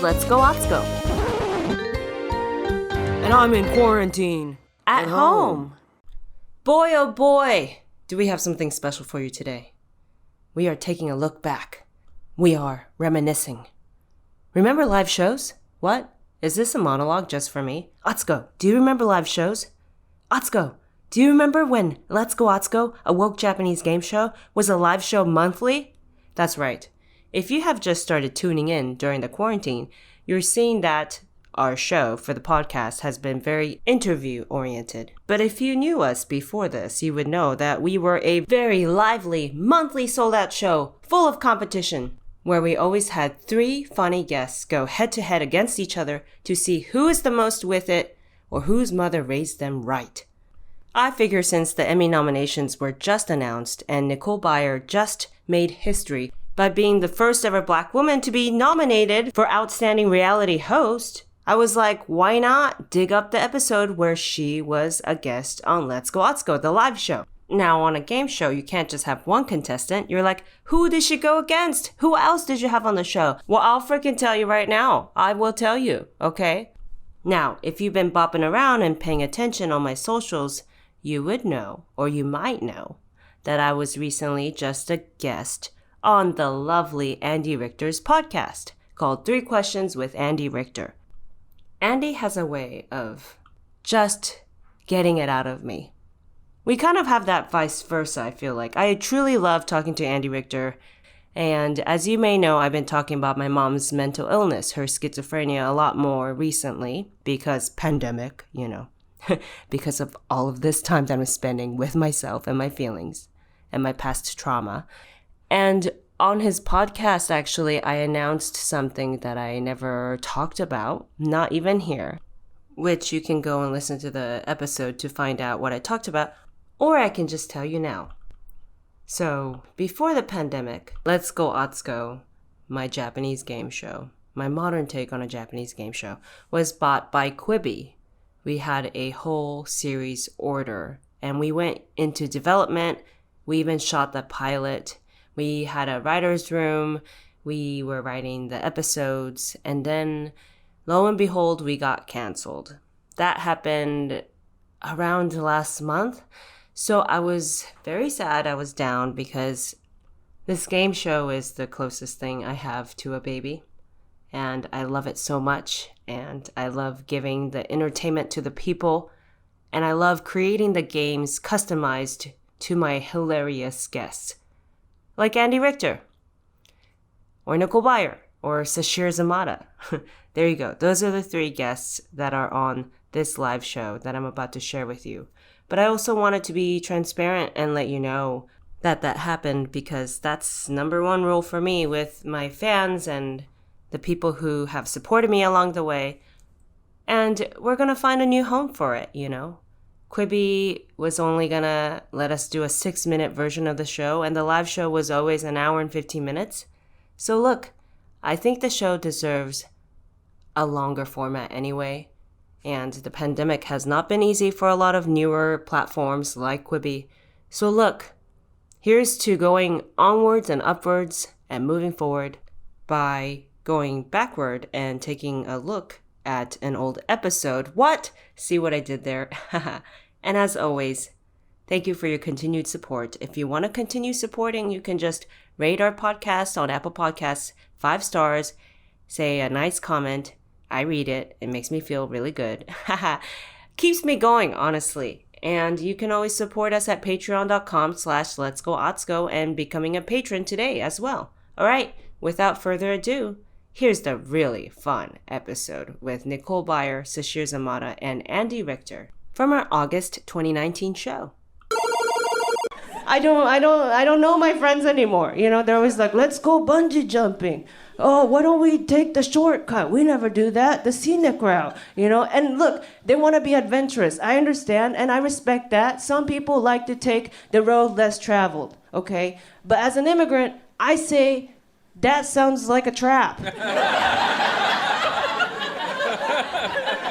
Let's Go Atsuko. And I'm in quarantine. At home. Boy, oh boy, do we have something special for you today. We are taking a look back. We are reminiscing. Remember live shows? What? Is this a monologue just for me? Atsuko, do you remember live shows? Atsuko, do you remember when Let's Go Atsuko, a woke Japanese game show, was a live show monthly? That's right. If you have just started tuning in during the quarantine, you're seeing that our show for the podcast has been very interview-oriented. But if you knew us before this, you would know that we were a very lively, monthly sold-out show full of competition, where we always had 3 funny guests go head-to-head against each other to see who is the most with it or whose mother raised them right. I figure since the Emmy nominations were just announced and Nicole Byer just made history by being the first ever Black woman to be nominated for Outstanding Reality Host, I was like, why not dig up the episode where she was a guest on Let's Go Atsuko, the live show. Now, on a game show, you can't just have one contestant. You're like, who did she go against? Who else did you have on the show? Well, I'll freaking tell you right now. I will tell you, okay? Now, if you've been bopping around and paying attention on my socials, you would know, or you might know, that I was recently just a guest on the lovely Andy Richter's podcast called 3 Questions with Andy Richter. Andy has a way of just getting it out of me. We kind of have that vice versa, I feel like. I truly love talking to Andy Richter. And as you may know, I've been talking about my mom's mental illness, her schizophrenia, a lot more recently because pandemic, you know, because of all of this time that I'm spending with myself and my feelings and my past trauma. And on his podcast, actually, I announced something that I never talked about, not even here, which you can go and listen to the episode to find out what I talked about, or I can just tell you now. So, before the pandemic, Let's Go Atsuko, my Japanese game show, my modern take on a Japanese game show, was bought by Quibi. We had a whole series order, and we went into development. We even shot the pilot. We had a writer's room, we were writing the episodes, and then, lo and behold, we got canceled. That happened around last month, so I was very sad, I was down, because this game show is the closest thing I have to a baby, and I love it so much, and I love giving the entertainment to the people, and I love creating the games customized to my hilarious guests. Like Andy Richter, or Nicole Byer, or Sasheer Zamata. There you go. Those are the 3 guests that are on this live show that I'm about to share with you. But I also wanted to be transparent and let you know that that happened because that's number 1 rule for me with my fans and the people who have supported me along the way. And we're going to find a new home for it, you know. Quibi was only gonna let us do a 6-minute version of the show, and the live show was always an hour and 15 minutes. So look, I think the show deserves a longer format anyway, and the pandemic has not been easy for a lot of newer platforms like Quibi. So look, here's to going onwards and upwards and moving forward by going backward and taking a look at an old episode. What? See what I did there? And as always, thank you for your continued support. If you want to continue supporting, you can just rate our podcast on Apple Podcasts 5 stars, say a nice comment. I read it. It makes me feel really good. Keeps me going, honestly. And you can always support us at patreon.com/letsgoatsuko and becoming a patron today as well. All right, without further ado, here's the really fun episode with Nicole Byer, Sasheer Zamata, and Andy Richter from our August 2019 show. I don't know my friends anymore. You know, they're always like, let's go bungee jumping. Oh, why don't we take the shortcut? We never do that. The scenic route, you know? And look, they want to be adventurous. I understand, and I respect that. Some people like to take the road less traveled, okay? But as an immigrant, I say, that sounds like a trap.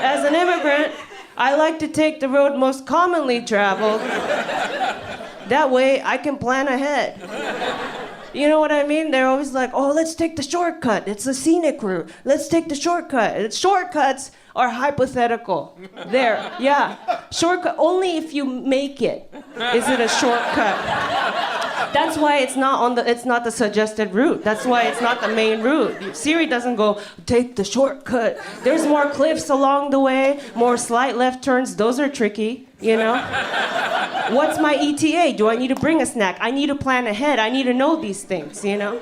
As an immigrant, I like to take the road most commonly traveled. That way, I can plan ahead. You know what I mean? They're always like, oh, let's take the shortcut. It's a scenic route. Let's take the shortcut. Shortcuts are hypothetical. There, yeah. Shortcut, only if you make it is it a shortcut. That's why it's not the suggested route. That's why it's not the main route. Siri doesn't go, take the shortcut. There's more cliffs along the way, more slight left turns. Those are tricky, you know? What's my ETA? Do I need to bring a snack? I need to plan ahead. I need to know these things, you know?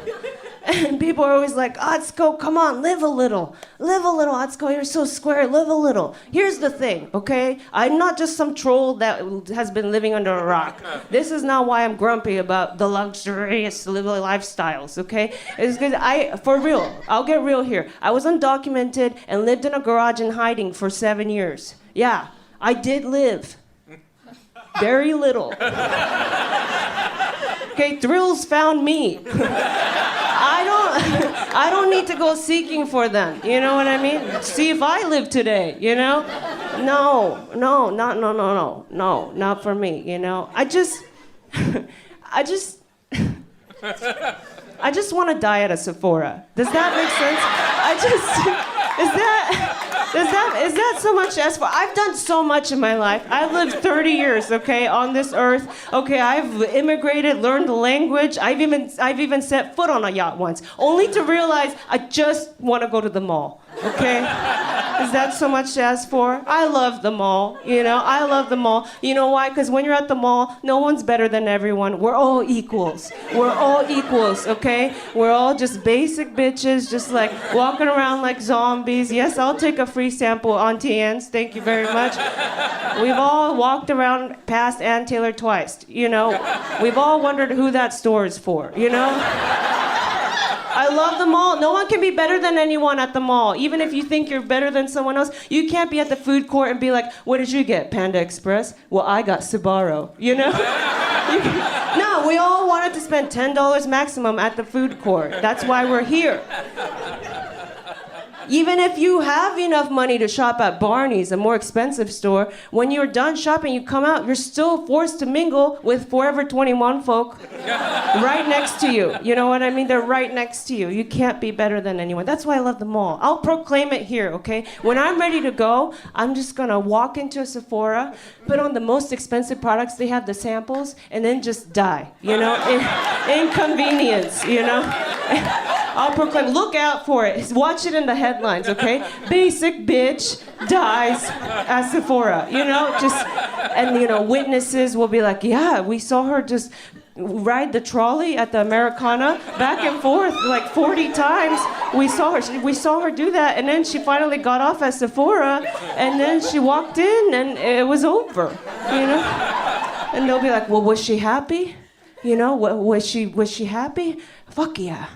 And people are always like, Atsuko, come on, live a little. Live a little, Atsuko, you're so square, live a little. Here's the thing, okay? I'm not just some troll that has been living under a rock. This is not why I'm grumpy about the luxurious lifestyles, okay? It's because for real, I'll get real here. I was undocumented and lived in a garage in hiding for 7 years. Yeah, I did live. Very little. Okay, thrills found me. I don't need to go seeking for them. You know what I mean? See if I live today, you know? No, not for me, you know? I just want to die at a Sephora. Does that make sense? Is that so much as for? I've done so much in my life. I've lived 30 years, okay, on this earth. Okay, I've immigrated, learned the language. I've even set foot on a yacht once, only to realize I just want to go to the mall. Okay? Is that so much to ask for? I love the mall, you know? I love the mall. You know why? Because when you're at the mall, no one's better than everyone. We're all equals. We're all equals, okay? We're all just basic bitches, just like walking around like zombies. Yes, I'll take a free sample, Auntie Anne's. Thank you very much. We've all walked around past Ann Taylor twice, you know? We've all wondered who that store is for, you know? I love the mall. No one can be better than anyone at the mall. Even if you think you're better than someone else, you can't be at the food court and be like, what did you get, Panda Express? Well, I got Sbarro, you know? No, we all wanted to spend $10 maximum at the food court. That's why we're here. Even if you have enough money to shop at Barney's, a more expensive store, when you're done shopping, you come out, you're still forced to mingle with Forever 21 folk right next to you. You know what I mean? They're right next to you. You can't be better than anyone. That's why I love the mall. I'll proclaim it here, okay? When I'm ready to go, I'm just gonna walk into a Sephora, put on the most expensive products, they have the samples, and then just die, you know? Inconvenience, you know? I'll proclaim, look out for it. Watch it in the headlines, okay? Basic bitch dies at Sephora, you know? And you know, witnesses will be like, yeah, we saw her just ride the trolley at the Americana back and forth like 40 times. We saw her do that, and then she finally got off at Sephora, and then she walked in, and it was over, you know? And they'll be like, well, was she happy? You know, was she happy? Fuck yeah.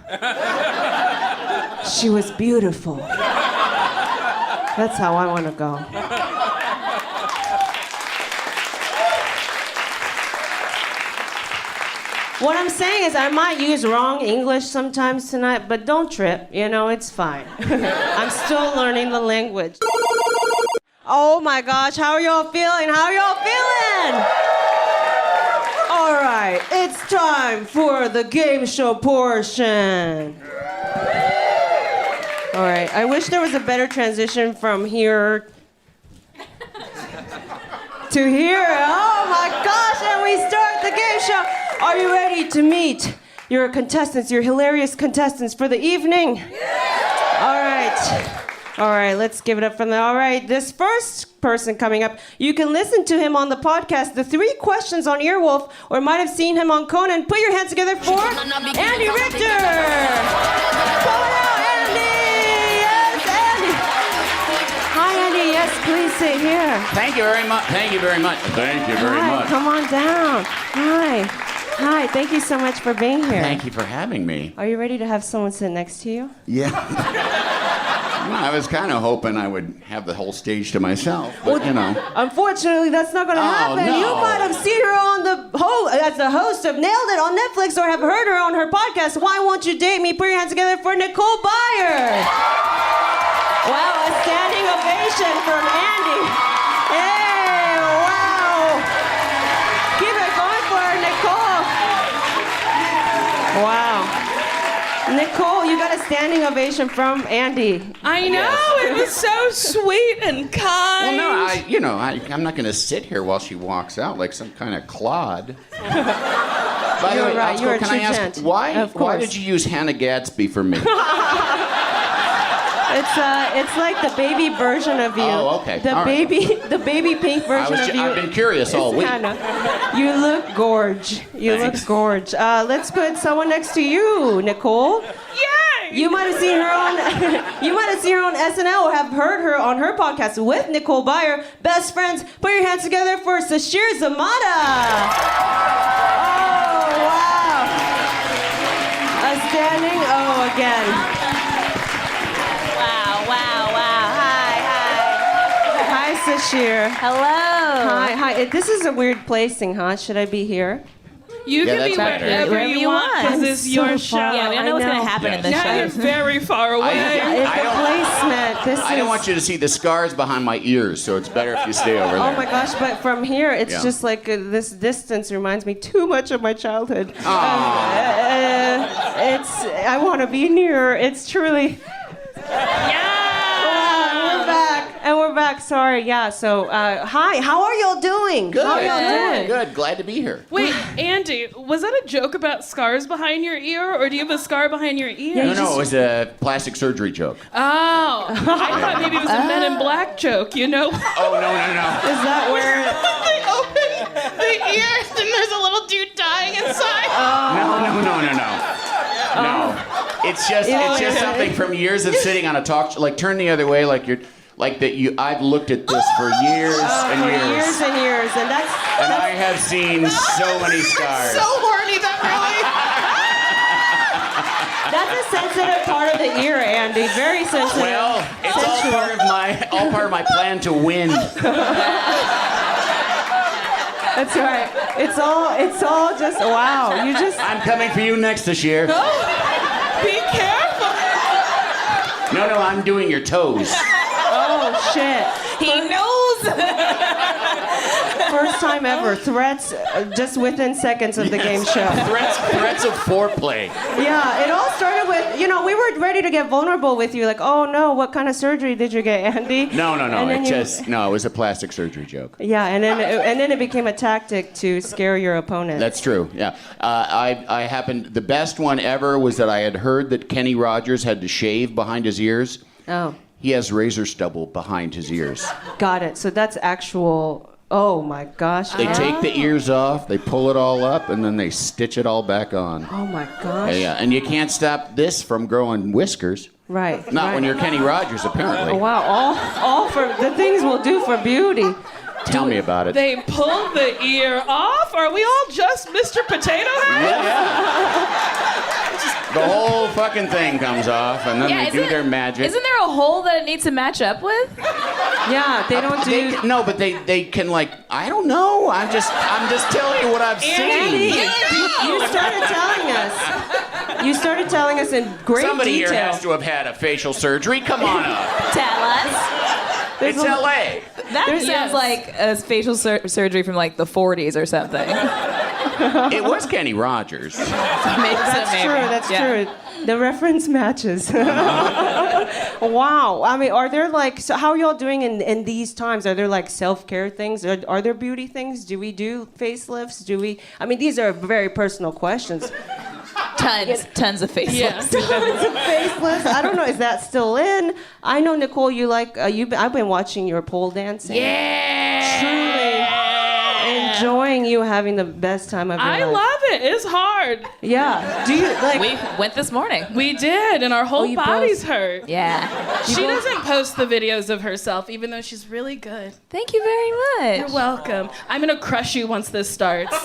She was beautiful. That's how I want to go. What I'm saying is I might use wrong English sometimes tonight, but don't trip, you know, it's fine. I'm still learning the language. Oh my gosh, how are y'all feeling? How are y'all feeling? All right, it's time for the game show portion. All right, I wish there was a better transition from here to here. Oh my gosh, and we start the game show. Are you ready to meet your contestants, your hilarious contestants for the evening? All right, let's give it up for them. All right, this first person coming up, you can listen to him on the podcast, The 3 Questions on Earwolf, or might have seen him on Conan. Put your hands together for Andy Richter. Come on out, Andy. Yes, Andy. Hi, Andy. Yes, please sit here. Thank you very much. Thank you very much. Thank you very much. Come on down. Hi, thank you so much for being here. Thank you for having me. Are you ready to have someone sit next to you? Yeah. I was kind of hoping I would have the whole stage to myself, but you know. Unfortunately, that's not going to happen. No. You might have seen her on as the host of Nailed It on Netflix, or have heard her on her podcast, Why Won't You Date Me? Put your hands together for Nicole Byer. Wow, a standing ovation from Andy. Hey, wow. Keep it going for her, Nicole. Wow. Nicole, you got a standing ovation from Andy. I know, it was so sweet and kind. Well, no, I'm not going to sit here while she walks out like some kind of clod. By the way, right. Atsuko, You're a can true I ask gent. why did you use Hannah Gadsby for me? It's like the baby version of you. Oh, okay. The All right. the baby pink version of you. I've been curious all week. Hannah. You look gorge. Thanks. Look gorge. Let's put someone next to you, Nicole. Yay! You might have seen her on SNL or have heard her on her podcast with Nicole Byer. Best friends, put your hands together for Sasheer Zamata. Oh, wow. A standing O again. Hi, Sasheer. Hello. Hi. This is a weird placing, huh? Should I be here? You Yeah, can be that's better. wherever Wherever you you want, want. because I'm it's so your far. show. Yeah, we don't know what's going to happen in this Now you're show. very far away. It's I the don't- placement. I don't want you to see the scars behiund my ears, so it's better if you stay over there. Oh my gosh, but from here, it's Yeah. just like this distance reminds me too much of my childhood. I want to be nearer. It's truly. And we're back. Sorry. Yeah. So, hi. How are y'all doing? Good. How are y'all doing? Good. Glad to be here. Wait, Andy, was that a joke about scars behind your ear, or do you have a scar behind your ear? No, it was a plastic surgery joke. Oh, I thought maybe it was a Men in Black joke, you know? Oh, no. Is that where? They open the ears and there's a little dude dying inside. No. It's just something from years of sitting on a talk show. Like, turn the other way, like you're... Like that I've looked at this for years and For years. years and years, and And I have seen so many scars. So horny that that's a sensitive part of the ear, Andy. Very sensitive. Well, it's all part of my plan to win. That's right. It's all just wow. I'm coming for you next this year. really. Be careful. No, I'm doing your toes. Oh shit. He knows. First time ever. Threats just within seconds of the game show. Threats of foreplay. Yeah, it all started with, we were ready to get vulnerable with you. Like, oh no, what kind of surgery did you get, Andy? No. And then It was a plastic surgery joke. Yeah, and then it became a tactic to scare your opponent. That's true. Yeah. The best one ever was that I had heard that Kenny Rogers had to shave behind his ears. Oh, He has razor stubble behind his ears. got it. So that's actual. Oh my gosh. They take the ears off, they pull it all up, and then they stitch it all back on. Oh my gosh. Yeah, and you can't stop this from growing whiskers. Right. Not right. when you're Kenny Rogers, apparently. Oh, wow. All for the things we'll do for beauty. Tell me about it. They pull the ear off? Are we all just Mr. Potato Head? Yeah. The whole fucking thing comes off, and then they do their magic. Isn't there a hole that it needs to match up with? Yeah, they don't do. No, but they can, like, I don't know. I'm just telling you what I've Andy, seen. you started telling us in great Somebody detail. here has to have had a facial surgery. Come on up. Tell us. It's L.A. That There's- sounds like a facial surgery from like the 40s or something. It was Kenny Rogers. That's true. The reference matches. Wow. I mean, are there so how are y'all doing in these times? Are there self-care things? Are there beauty things? Do we do facelifts? These are very personal questions. Tons of facelifts. Yeah. Facelifts? I don't know. Is that still in? I know, Nicole, you I've been watching your pole dancing. Yeah. Truly enjoying you having the best time of your life. I love it. It's hard. Yeah. Do you We went this morning. We did, and our whole you bodies both- hurt. Yeah. She doesn't post the videos of herself, even though she's really good. Thank you very much. You're welcome. I'm gonna crush you once this starts.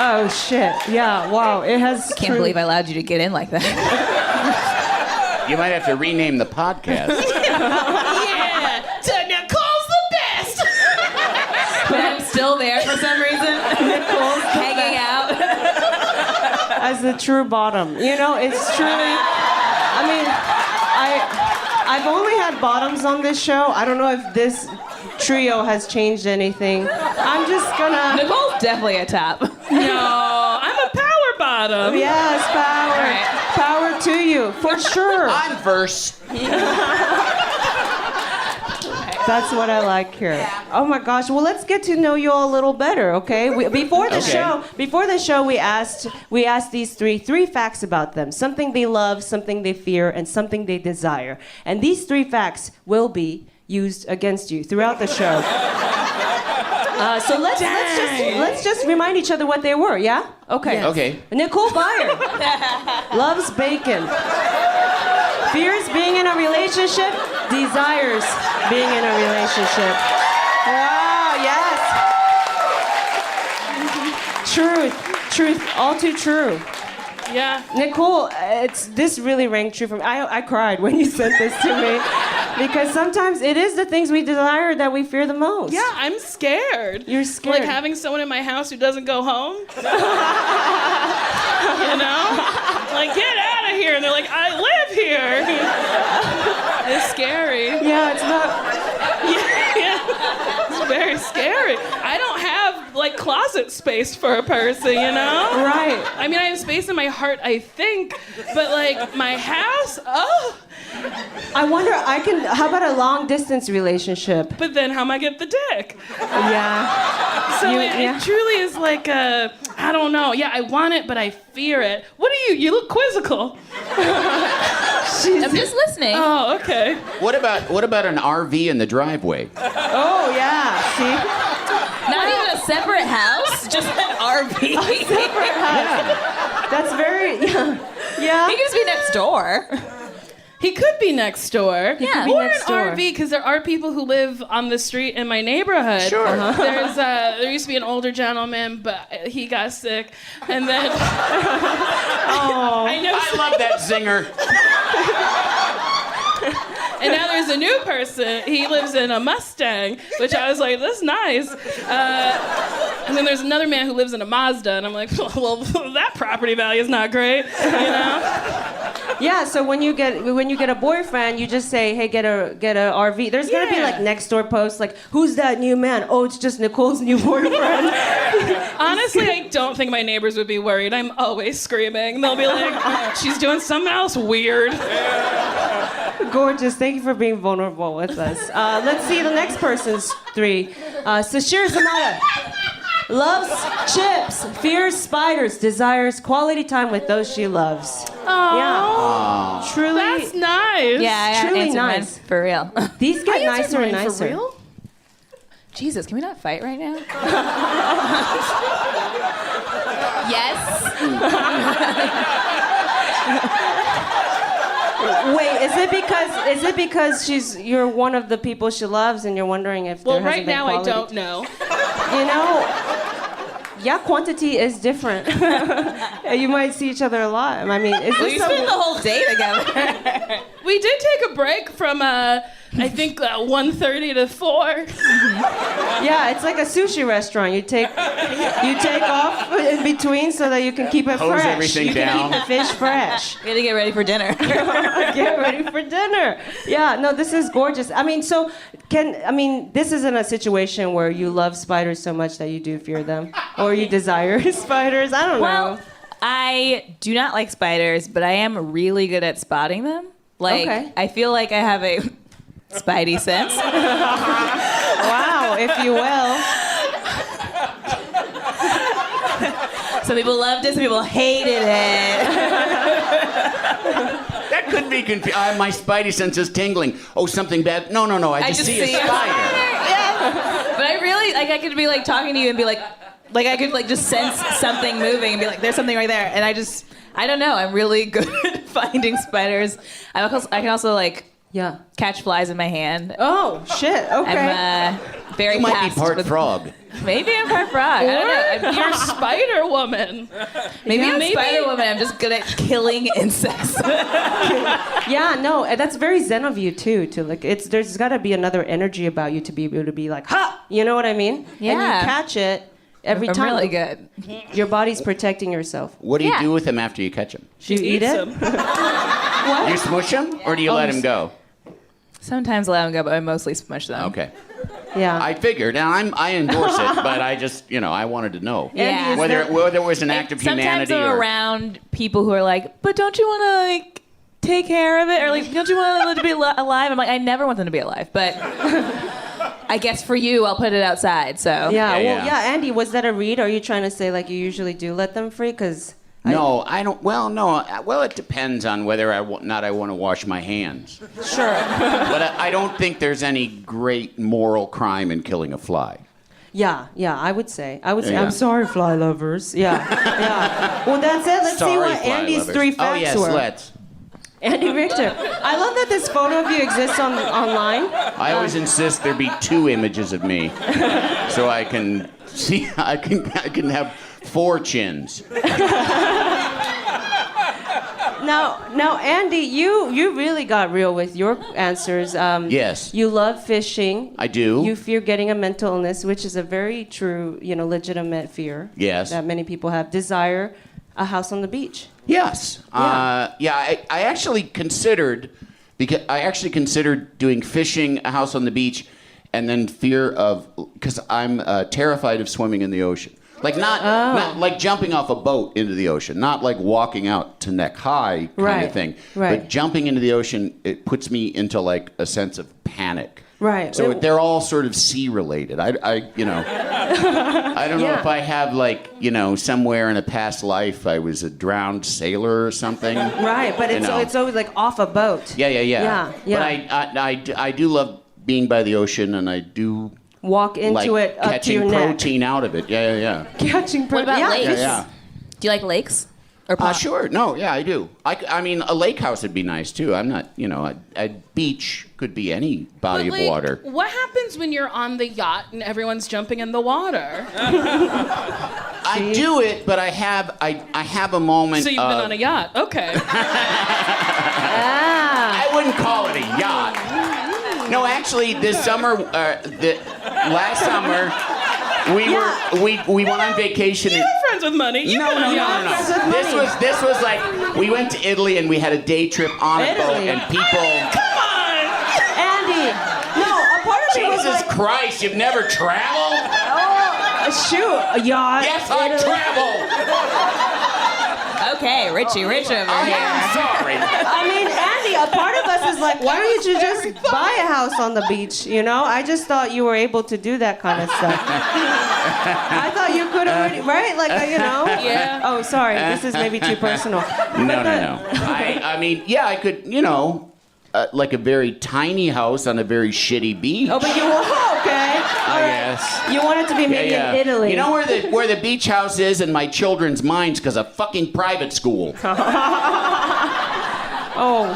Oh shit! Yeah, wow. It has. Can't believe I allowed you to get in like that. You might have to rename the podcast. Yeah, Nicole's the best. But I'm still there for some reason. Nicole's hanging out. as the true bottom. It's truly. I've only had bottoms on this show. I don't know if this trio has changed anything. I'm just gonna. Nicole's definitely a top. No, I'm a power bottom. Yes, power. Right. Power to you, for sure. I'm first. That's what I like here. Oh my gosh. Well, let's get to know you all a little better, okay? Before the show, we asked these three facts about them: something they love, something they fear, and something they desire. And these 3 facts will be used against you throughout the show. So let's just remind each other what they were. Yeah. Okay. Yes. Okay. Nicole Byer loves bacon. Fears being in a relationship, desires being in a relationship. Wow, yes. Truth, all too true. Yeah. Nicole, this really rang true for me. I cried when you sent this to me because sometimes it is the things we desire that we fear the most. Yeah, I'm scared. You're scared. Like having someone in my house who doesn't go home. You know? Like, get out of here. And they're like, I live here. It's scary. Yeah, it's not. Yeah. It's very scary. I don't have, like, closet space for a person, you know? Right. I mean, I have space in my heart, I think. But, like, my house, oh. I wonder, how about a long distance relationship? But then how am I get the dick? Yeah. So it truly is like I don't know. Yeah, I want it, but I fear it. What are you? You look quizzical. I'm just listening. Oh, okay. What about an RV in the driveway? Oh, yeah. See? Not even a separate house, just an RV. Separate house. That's very, yeah. He could just be next door. He could be next door. Yeah. Or next door. an RV, because there are people who live on the street in my neighborhood. Sure. There used to be an older gentleman, but he got sick. And then... Oh. I know. I love that zinger. And now there's a new person. He lives in a Mustang, which I was like, that's nice. And then there's another man who lives in a Mazda, and I'm like, well, that property value is not great, you know? Yeah, so when you get a boyfriend, you just say, "Hey, get a RV." There's gonna be like next door posts like, "Who's that new man?" Oh, it's just Nicole's new boyfriend. Honestly, I don't think my neighbors would be worried. I'm always screaming. They'll be like, she's doing something else weird. Gorgeous. Thank you for being vulnerable with us. Let's see the next person's 3. Sasheer Zamata. Loves chips, fears spiders, desires quality time with those she loves. Oh, Yeah. Truly. that's nice. Yeah, I Truly answered mine nice. for real. These get I answered nicer and mine nicer. For real? Jesus, can we not fight right now? Yes. Wait, is it because you're one of the people she loves and you're wondering if Well, there hasn't right been now quality? I don't know. You know, yeah, quantity is different. You might see each other a lot. I mean, is We this spent the whole day together. We did take a break from, I think, 1:30 to 4. Yeah, it's like a sushi restaurant. You take off in between so that you can keep it Hose fresh. everything you can down. keep the fish fresh. We had to get ready for dinner. Get ready for dinner. Yeah, no, this is gorgeous. I mean, this isn't a situation where you love spiders so much that you do fear them, or you desire spiders. I don't know. Well, I do not like spiders, but I am really good at spotting them. Like, Okay. I feel like I have a spidey sense. Wow, if you will. Some people loved it, some people hated it. That could be confusing. My spidey sense is tingling. Oh, something bad. No. I just see a spider. Yeah. But I really, like, I could be, like, talking to you and be like I could, like, just sense something moving and be like, there's something right there. And I don't know, I'm really good at finding spiders. I can also, like, Yeah. catch flies in my hand. Oh shit. Okay. I'm very You might fast be part with- frog. Maybe I'm part frog. I don't know. You're Spider Woman. Maybe I'm maybe- Spider Woman. I'm just good at killing insects. Yeah, no, and that's very zen of you too. To like, there's got to be another energy about you to be able to be like, ha, you know what I mean? Yeah. And you catch it every I'm time. really good. Your body's protecting yourself. What do you Yeah. do with him after you catch him? Do you eat Eats it? them. You smush him, or do you let him go? Sometimes I let them go, but I mostly smush them. Okay. Yeah. I figured, and I endorse it, but I just, I wanted to know. Yeah. Whether it was an act of Sometimes humanity I'm or... around people who are like, but don't you want to like take care of it, or like, don't you want them to be alive? I'm like, I never want them to be alive, but I guess for you, I'll put it outside. So Andy, was that a read? Or are you trying to say like you usually do let them free? Because No, I don't. Well, no. Well, it depends on whether I want to wash my hands. Sure. But I don't think there's any great moral crime in killing a fly. Yeah, I would say. Yeah. I'm sorry, fly lovers. Yeah. Well, that's it. Let's see what fly Andy's lovers. 3 facts Oh, yes, were. let's. Andy Richter. I love that this photo of you exists online. I always insist there be 2 images of me, so I can see. I can have 4 chins. Now, Andy, you really got real with your answers. Yes. You love fishing. I do. You fear getting a mental illness, which is a very true, legitimate fear. Yes. That many people have. Desire a house on the beach. Yes. Yeah. I actually considered doing fishing, a house on the beach, and then because I'm terrified of swimming in the ocean. Like not like jumping off a boat into the ocean, not like walking out to neck high kind of thing. Right. But jumping into the ocean, it puts me into like a sense of panic. Right. So they're all sort of sea related. I don't know if I have like, somewhere in a past life I was a drowned sailor or something. Right, but it's always like off a boat. Yeah. Yeah. But I do love being by the ocean, and I do walk into it up to your catching neck. protein out of it. Yeah. Catching protein. What about lakes? Yeah. Do you like lakes? Or Sure. No, yeah, I do. I mean, a lake house would be nice, too. I'm not, a beach could be any body But, of water. What happens when you're on the yacht and everyone's jumping in the water? I do it, but I have a moment. So you've been on a yacht. Okay. Ah. I wouldn't call it a yacht. No, actually, this summer, last summer, we went on vacation. You're friends with money. You No. This was like we went to Italy and we had a day trip on a boat, and people. Come on. Andy. No, a part of me was Jesus like, Christ! You've never traveled? shoot, a yacht. Yes, I traveled. Okay, Richie Rich over I here. am sorry. I mean, Andy, a part of us is like, why don't you just buy a house on the beach? I just thought you were able to do that kind of stuff. I thought you could already, right? Like, Yeah. Oh, sorry, this is maybe too personal. No. I mean, yeah, I could, like a very tiny house on a very shitty beach. Oh, but you okay? All right. Yes. You want it to be maybe in Italy. You know where the beach house is in my children's minds? Because of fucking private school. Oh,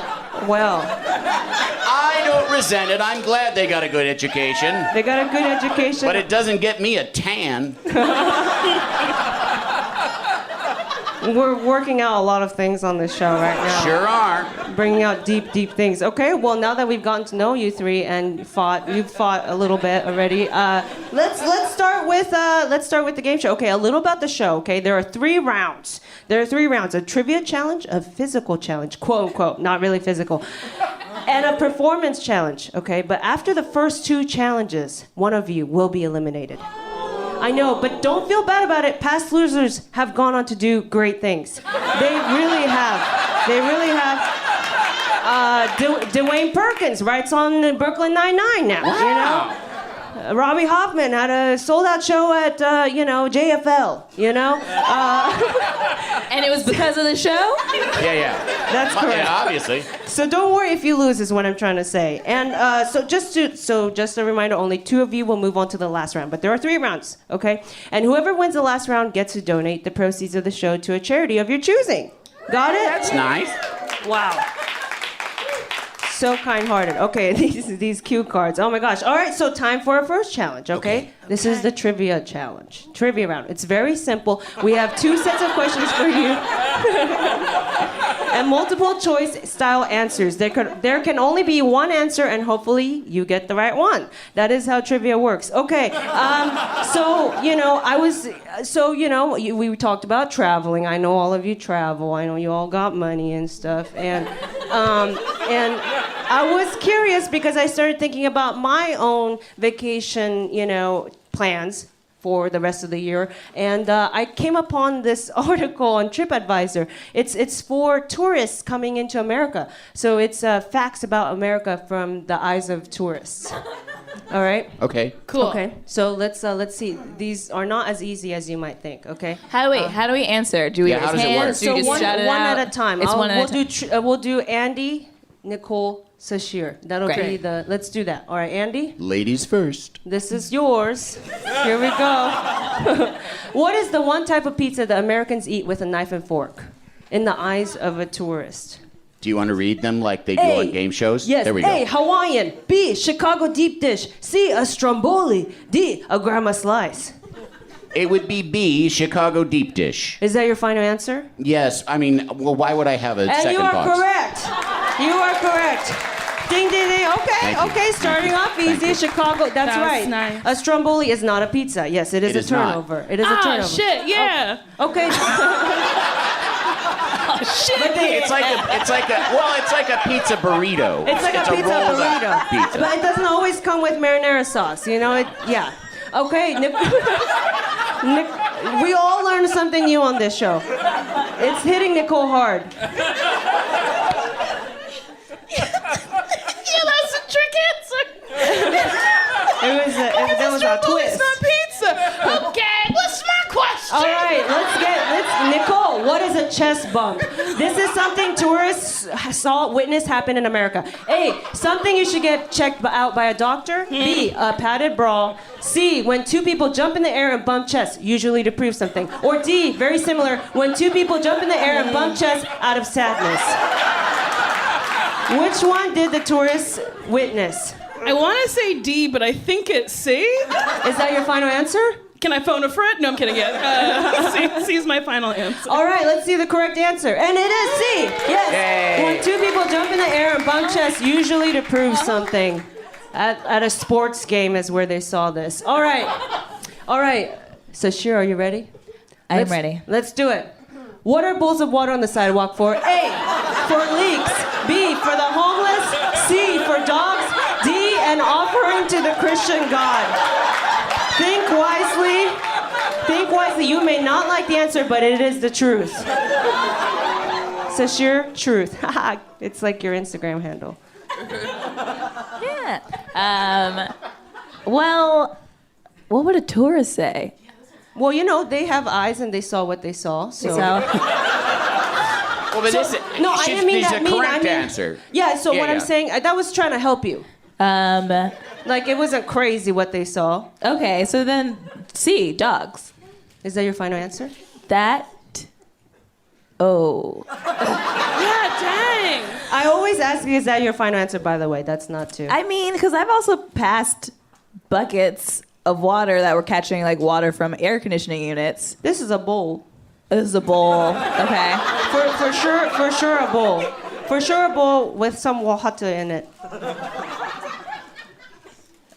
well. I don't resent it. I'm glad they got a good education. They got a good education. But it doesn't get me a tan. We're working out a lot of things on this show right now. Sure are. Bringing out deep things. Okay, well, now that we've gotten to know you three and you've fought a little bit already. Let's start with the game show. Okay, a little about the show. Okay, there are 3 rounds. A trivia challenge, a physical challenge, quote unquote, not really physical, and a performance challenge. Okay, but after the first 2 challenges, one of you will be eliminated. I know, but don't feel bad about it. Past losers have gone on to do great things. They really have. Dwayne Perkins writes on Brooklyn Nine-Nine now. Wow. Robbie Hoffman had a sold-out show at JFL. And it was because of the show? Yeah. That's correct. Yeah, obviously. So don't worry if you lose, is what I'm trying to say. And so just a reminder, only 2 of you will move on to the last round. But there are 3 rounds, okay? And whoever wins the last round gets to donate the proceeds of the show to a charity of your choosing. Got it? That's nice. Wow. So kind-hearted. Okay, these cue cards. Oh my gosh. All right, so time for our first challenge, okay? This is the trivia challenge. Trivia round. It's very simple. We have 2 sets of questions for you. And multiple choice style answers. There can only be one answer, and hopefully you get the right one. That is how trivia works. Okay. We talked about traveling. I know all of you travel. I know you all got money and stuff. And I was curious because I started thinking about my own vacation, plans for the rest of the year, and I came upon this article on TripAdvisor. It's for tourists coming into America, so it's facts about America from the eyes of tourists. All right. Okay. Cool. Okay. So let's see. These are not as easy as you might think. Okay. How do we answer? Do we Yeah, how raise does it work? hands? Do you just one shout it out? at a time. It's one at a time. We'll do Andy, Nicole, Sasheer. That'll Great. be the. Let's do that. All right, Andy. Ladies first. This is yours. Here we go. What is the one type of pizza that Americans eat with a knife and fork? In the eyes of a tourist. Do you want to read them like they do on game shows? Yes. There we A, go. Hawaiian. B, Chicago deep dish. C, a stromboli. D, a grandma slice. It would be B, Chicago deep dish. Is that your final answer? Yes. I mean, well, why would I have a And second you are thought? correct. You are correct. Ding, ding, ding. Okay, Thank you. okay. Starting off easy. Chicago. That's That was right. nice. A stromboli is not a pizza. Yes, it is It a is not. turnover. It is a Ah, turnover. shit, yeah. Okay. Shit. But they- It's like a pizza burrito. It's like a pizza rolled up burrito. Pizza. But it doesn't always come with marinara sauce. Yeah. Okay. We all learned something new on this show. It's hitting Nicole hard. Yeah, that's a trick answer. That was a twist. It's not pizza. Okay, what's my question? All right, let's Nicole, what is a chest bump? This is something tourists witness happen in America. A, something you should get checked out by a doctor. B, a padded brawl. C, when two people jump in the air and bump chests, usually to prove something. Or D, very similar, when two people jump in the air and bump chests out of sadness. Which one did the tourists witness? I want to say D, but I think it's C. Is that your final answer? Can I phone a friend? No, I'm kidding. C is my final answer. All right, let's see the correct answer. And it is C. Yes. Yay. When two people jump in the air and bump chests, usually to prove something. At a sports game is where they saw this. All right. Sasheer, are you ready? I am ready. Let's do it. What are bowls of water on the sidewalk for? A, for leaks. B, for the homeless. C, for dogs. D, an offering to the Christian God. Think wisely. Think wisely. You may not like the answer, but it is the truth. Sasheer, truth. It's like your Instagram handle. Yeah. Well, what would a tourist say? Well, they have eyes and they saw what they saw. So. Well, but this No, I didn't mean is that a mean. correct I mean, answer. Yeah. So what yeah. I'm saying, that was trying to help you. Like it wasn't crazy what they saw. Okay, so then C, dogs. Is that your final answer? That. Oh. Yeah, dang. I always ask you, is that your final answer? By the way, that's not too. I mean, because I've also passed buckets of water that were catching like water from air conditioning units. This is a bowl. This is a bowl. Okay. For sure a bowl. For sure a bowl with some water in it.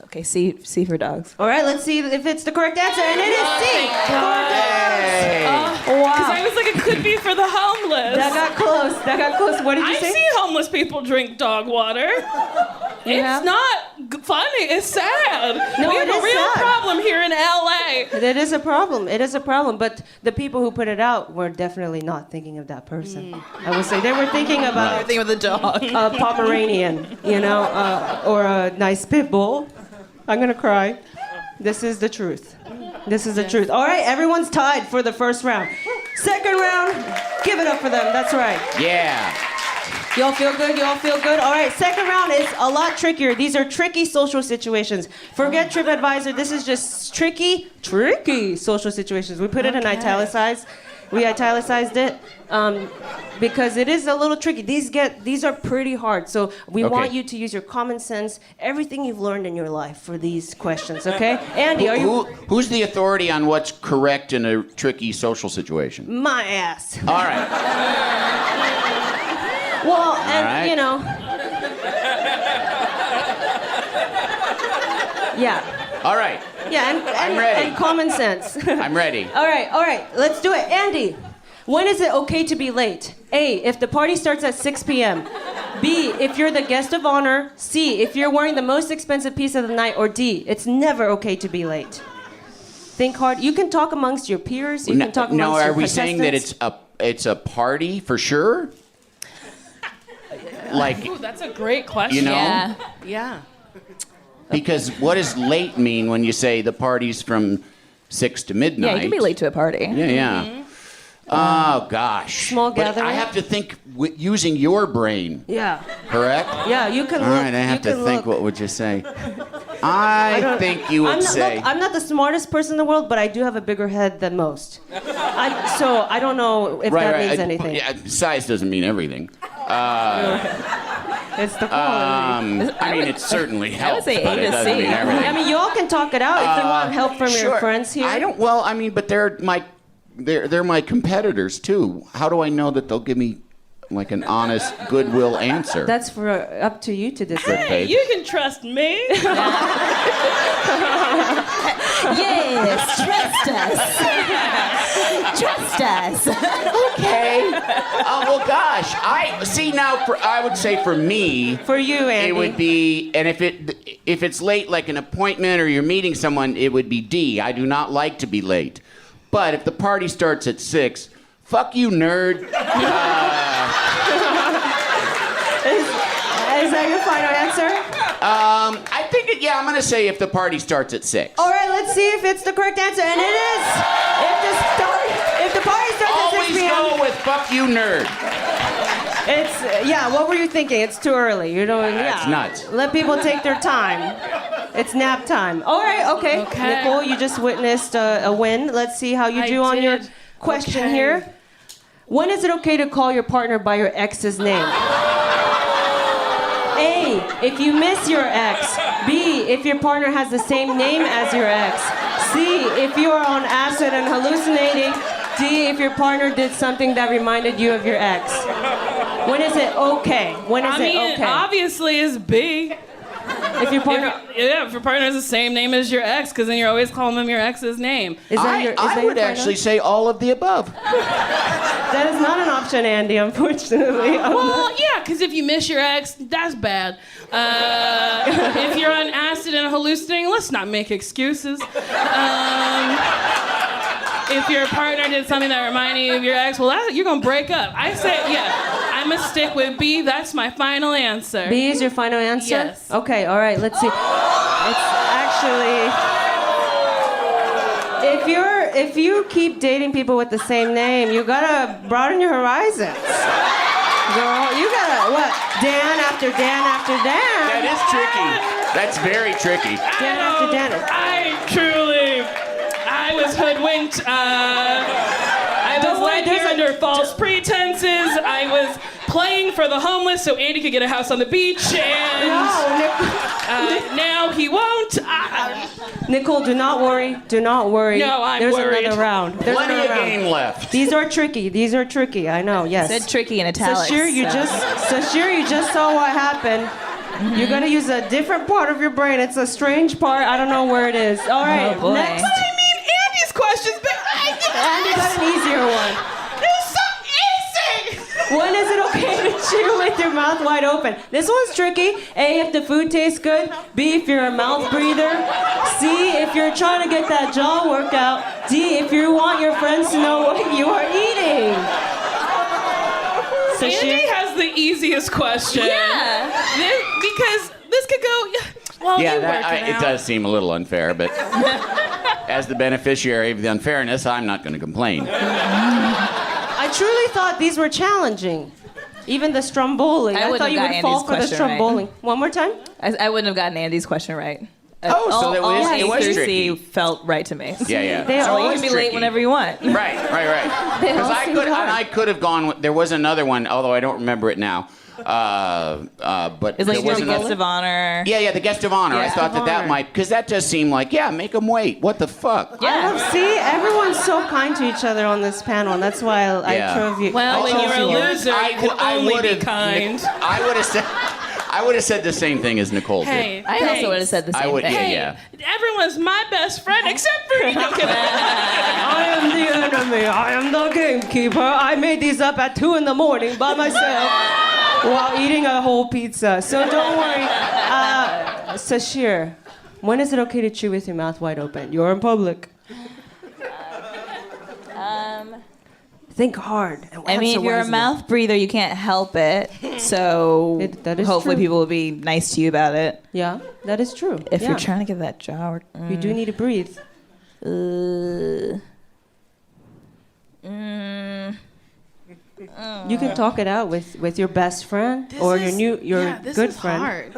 Okay, C for dogs. All right, let's see if it's the correct answer, and it is C. For dogs. Because Wow. I was like, it could be for the homeless. That got close. What did you I say? see homeless people drink dog water. It's have? not funny. It's sad. No, we have it a is real sad. problem here in LA. It is a problem. It is a problem. But the people who put it out were definitely not thinking of that person. I would say they were thinking about Thing with the dog. a Pomeranian, or a nice pit bull. I'm gonna cry. This is the truth. This is the truth. All right, everyone's tied for the first round. Second round, give it up for them. That's right. Yeah. Y'all feel good? Y'all feel good? All right, second round is a lot trickier. These are tricky social situations. Forget TripAdvisor. This is just tricky social situations. We put it in italicized. We italicized it because it is a little tricky. These are pretty hard. So we want you to use your common sense, everything you've learned in your life for these questions, okay? Andy, are you... Who's the authority on what's correct in a tricky social situation? My ass. All right. Well, and right. Yeah. All right. Yeah, I'm ready. and common sense. I'm ready. All right, let's do it. Andy, When is it okay to be late? A, if the party starts at 6 p.m. B, if you're the guest of honor. C, if you're wearing the most expensive piece of the night. Or D, it's never okay to be late. Think hard. You can talk amongst your peers. You can talk amongst your are we saying that it's a party for sure? Like, Ooh, that's a great question. you know? Yeah. Yeah. Because what does late mean when you say the party's from 6 to midnight? Yeah, you can be late to a party. Yeah. Oh, gosh. Small But gathering? I have to think using your brain, Yeah. correct? Yeah, you can All look. right, I have you to can think. look. What would you say? I think you would say. I'm not the smartest person in the world, but I do have a bigger head than most. So I don't know if that means anything. Yeah, size doesn't mean everything. It's the quality. I mean, it certainly helps, say but A it to doesn't C. mean everything. I mean, you all can talk it out if you want help from your friends here. I don't. Well, I mean, but they're my competitors too. How do I know that they'll give me like an honest, goodwill answer? That's for up to you to decide. Hey, you can trust me. Yes, trust us. Trust us. Okay. Well, gosh, I see now. I would say for me, For you, Andy. it would be, and if it's late, like an appointment or you're meeting someone, it would be D. I do not like to be late. But if the party starts at 6, fuck you, nerd. Is that your final answer? I think I'm gonna say if the party starts at 6. All right, let's see if it's the correct answer, and it is. If the party starts at 6 Always p.m. go with fuck you, nerd. It's What were you thinking? It's too early. You know. That's Yeah. nuts. Let people take their time. It's nap time. All right. Okay. Okay. Nicole, you just witnessed a win. Let's see how you do on your did. question Okay. here. When is it okay to call your partner by your ex's name? A, if you miss your ex. B, if your partner has the same name as your ex. C, if you are on acid and hallucinating. D, if your partner did something that reminded you of your ex. When is it okay? When is I mean, it okay? obviously it's B. If your partner... If your partner has the same name as your ex, because then you're always calling them your ex's name. Is that I your would partner? actually say all of the above. That is not an option, Andy, unfortunately. Well, yeah, because if you miss your ex, that's bad. If you're on acid and hallucinating, let's not make excuses. If your partner did something that reminded you of your ex, well, you're going to break up. I say, I'm going to stick with B. That's my final answer. B is your final answer? Yes. Okay, all right, let's see. It's actually... If you keep dating people with the same name, you gotta broaden your horizons. Girl, you gotta, Dan after Dan after Dan. That is tricky. That's very tricky. Dan after Dan. I was hoodwinked. I was led here under false pretenses. I was playing for the homeless so Andy could get a house on the beach, and now he won't. Nicole, do not worry. Do not worry. No, I'm There's worried. another round. There's Plenty another of round. game left. These are tricky. I know. Yes. Said tricky in italics. Sasheer, you just saw what happened. You gotta use a different part of your brain. It's a strange part. I don't know where it is. All right, Oh, boy. next. I mean, Andy's questions, but Andy got an easier one. it's so easy. When is it okay to chew with your mouth wide open? This one's tricky. A, if the food tastes good. B, if you're a mouth breather. C, if you're trying to get that jaw workout. D, if you want your friends to know what you are eating. Andy has the easiest question. Yeah. Because this could go. Well, Yeah, you work it out. does seem a little unfair, but as the beneficiary of the unfairness, I'm not going to complain. I truly thought these were challenging. Even the Stromboli. I wouldn't thought you have would got fall Andy's for the question right. Stromboli. One more time? I wouldn't have gotten Andy's question right. Oh, so it was A through tricky. C felt right to me. Yeah. They So all it You was can be tricky. late whenever you want. Right. They Because all I seem could, hard. and I could have gone. There was another one, although I don't remember it now. But It's like there was the another. guest of honor. Yeah, the guest of honor. I Yeah. thought Guest of that honor. might, because that does seem like, make them wait. What the fuck? Yeah. See, everyone's so kind to each other on this panel, and that's why I Yeah. drove you. Well, I when chose you're a you. loser, you can only be would've- kind. I I would have said the same thing as Nicole did. Hey, I also would have said the same I would, thing. yeah. Everyone's my best friend except for you. No, kidding. I am the enemy. I am the gamekeeper. I made these up at 2 a.m. by myself while eating a whole pizza. So don't worry. Sasheer, when is it okay to chew with your mouth wide open? You're in public. Think hard. I mean, if you're a mouth breather, you can't help it. So That is hopefully true. people will be nice to you about it. Yeah, that is true. If Yeah. you're trying to get that jaw. You do need to breathe. You can talk it out with your best friend or your good friend. Hard.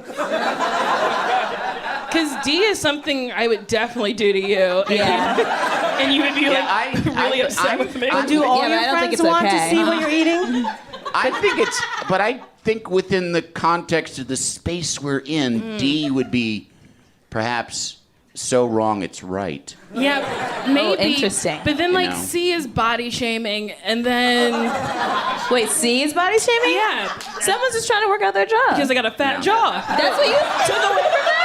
Because D is something I would definitely do to you. Yeah. And you would be really upset with me. Do all Yeah, but I your don't think friends it's want okay. to see what you're eating? I think within the context of the space we're in, D would be perhaps so wrong it's right. Yeah, maybe. interesting. But then, like, know. C is body shaming, and then Wait, C is body shaming? yeah, Someone's just trying to work out their jaw. because I got a fat jaw. That's what you took away from that?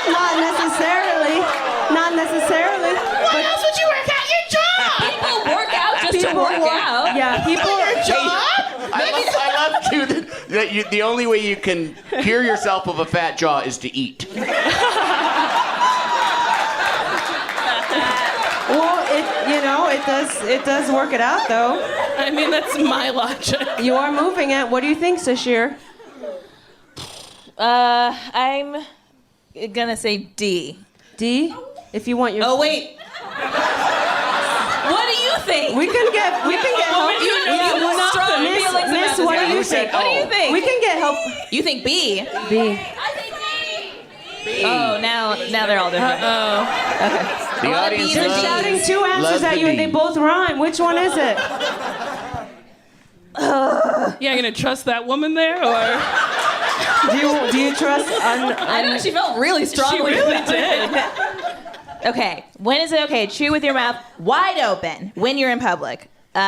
Not necessarily. Not necessarily. Why else would you work out your jaw? People work out just to work out. Yeah, people. I love too that the only way you can cure yourself of a fat jaw is to eat. Well, it does work it out though. I mean, that's my logic. You are moving it. What do you think, Sasheer? I'm gonna say D. D, if you want your. Oh wait. What do you think? We can get help. you know strong Miss, feelings Miss, about what this do guy. you Who said think? What do you think? We can get help. You think B? B. Oh, now they're all different. The lot of audience B's and loves, D's. Shouting two answers loves at the you and they D. both rhyme. Which one is it? Yeah, gonna trust that woman there, or Do you trust? I know she felt really strongly. she really did. Okay, when is it okay? Chew with your mouth wide open when you're in public. You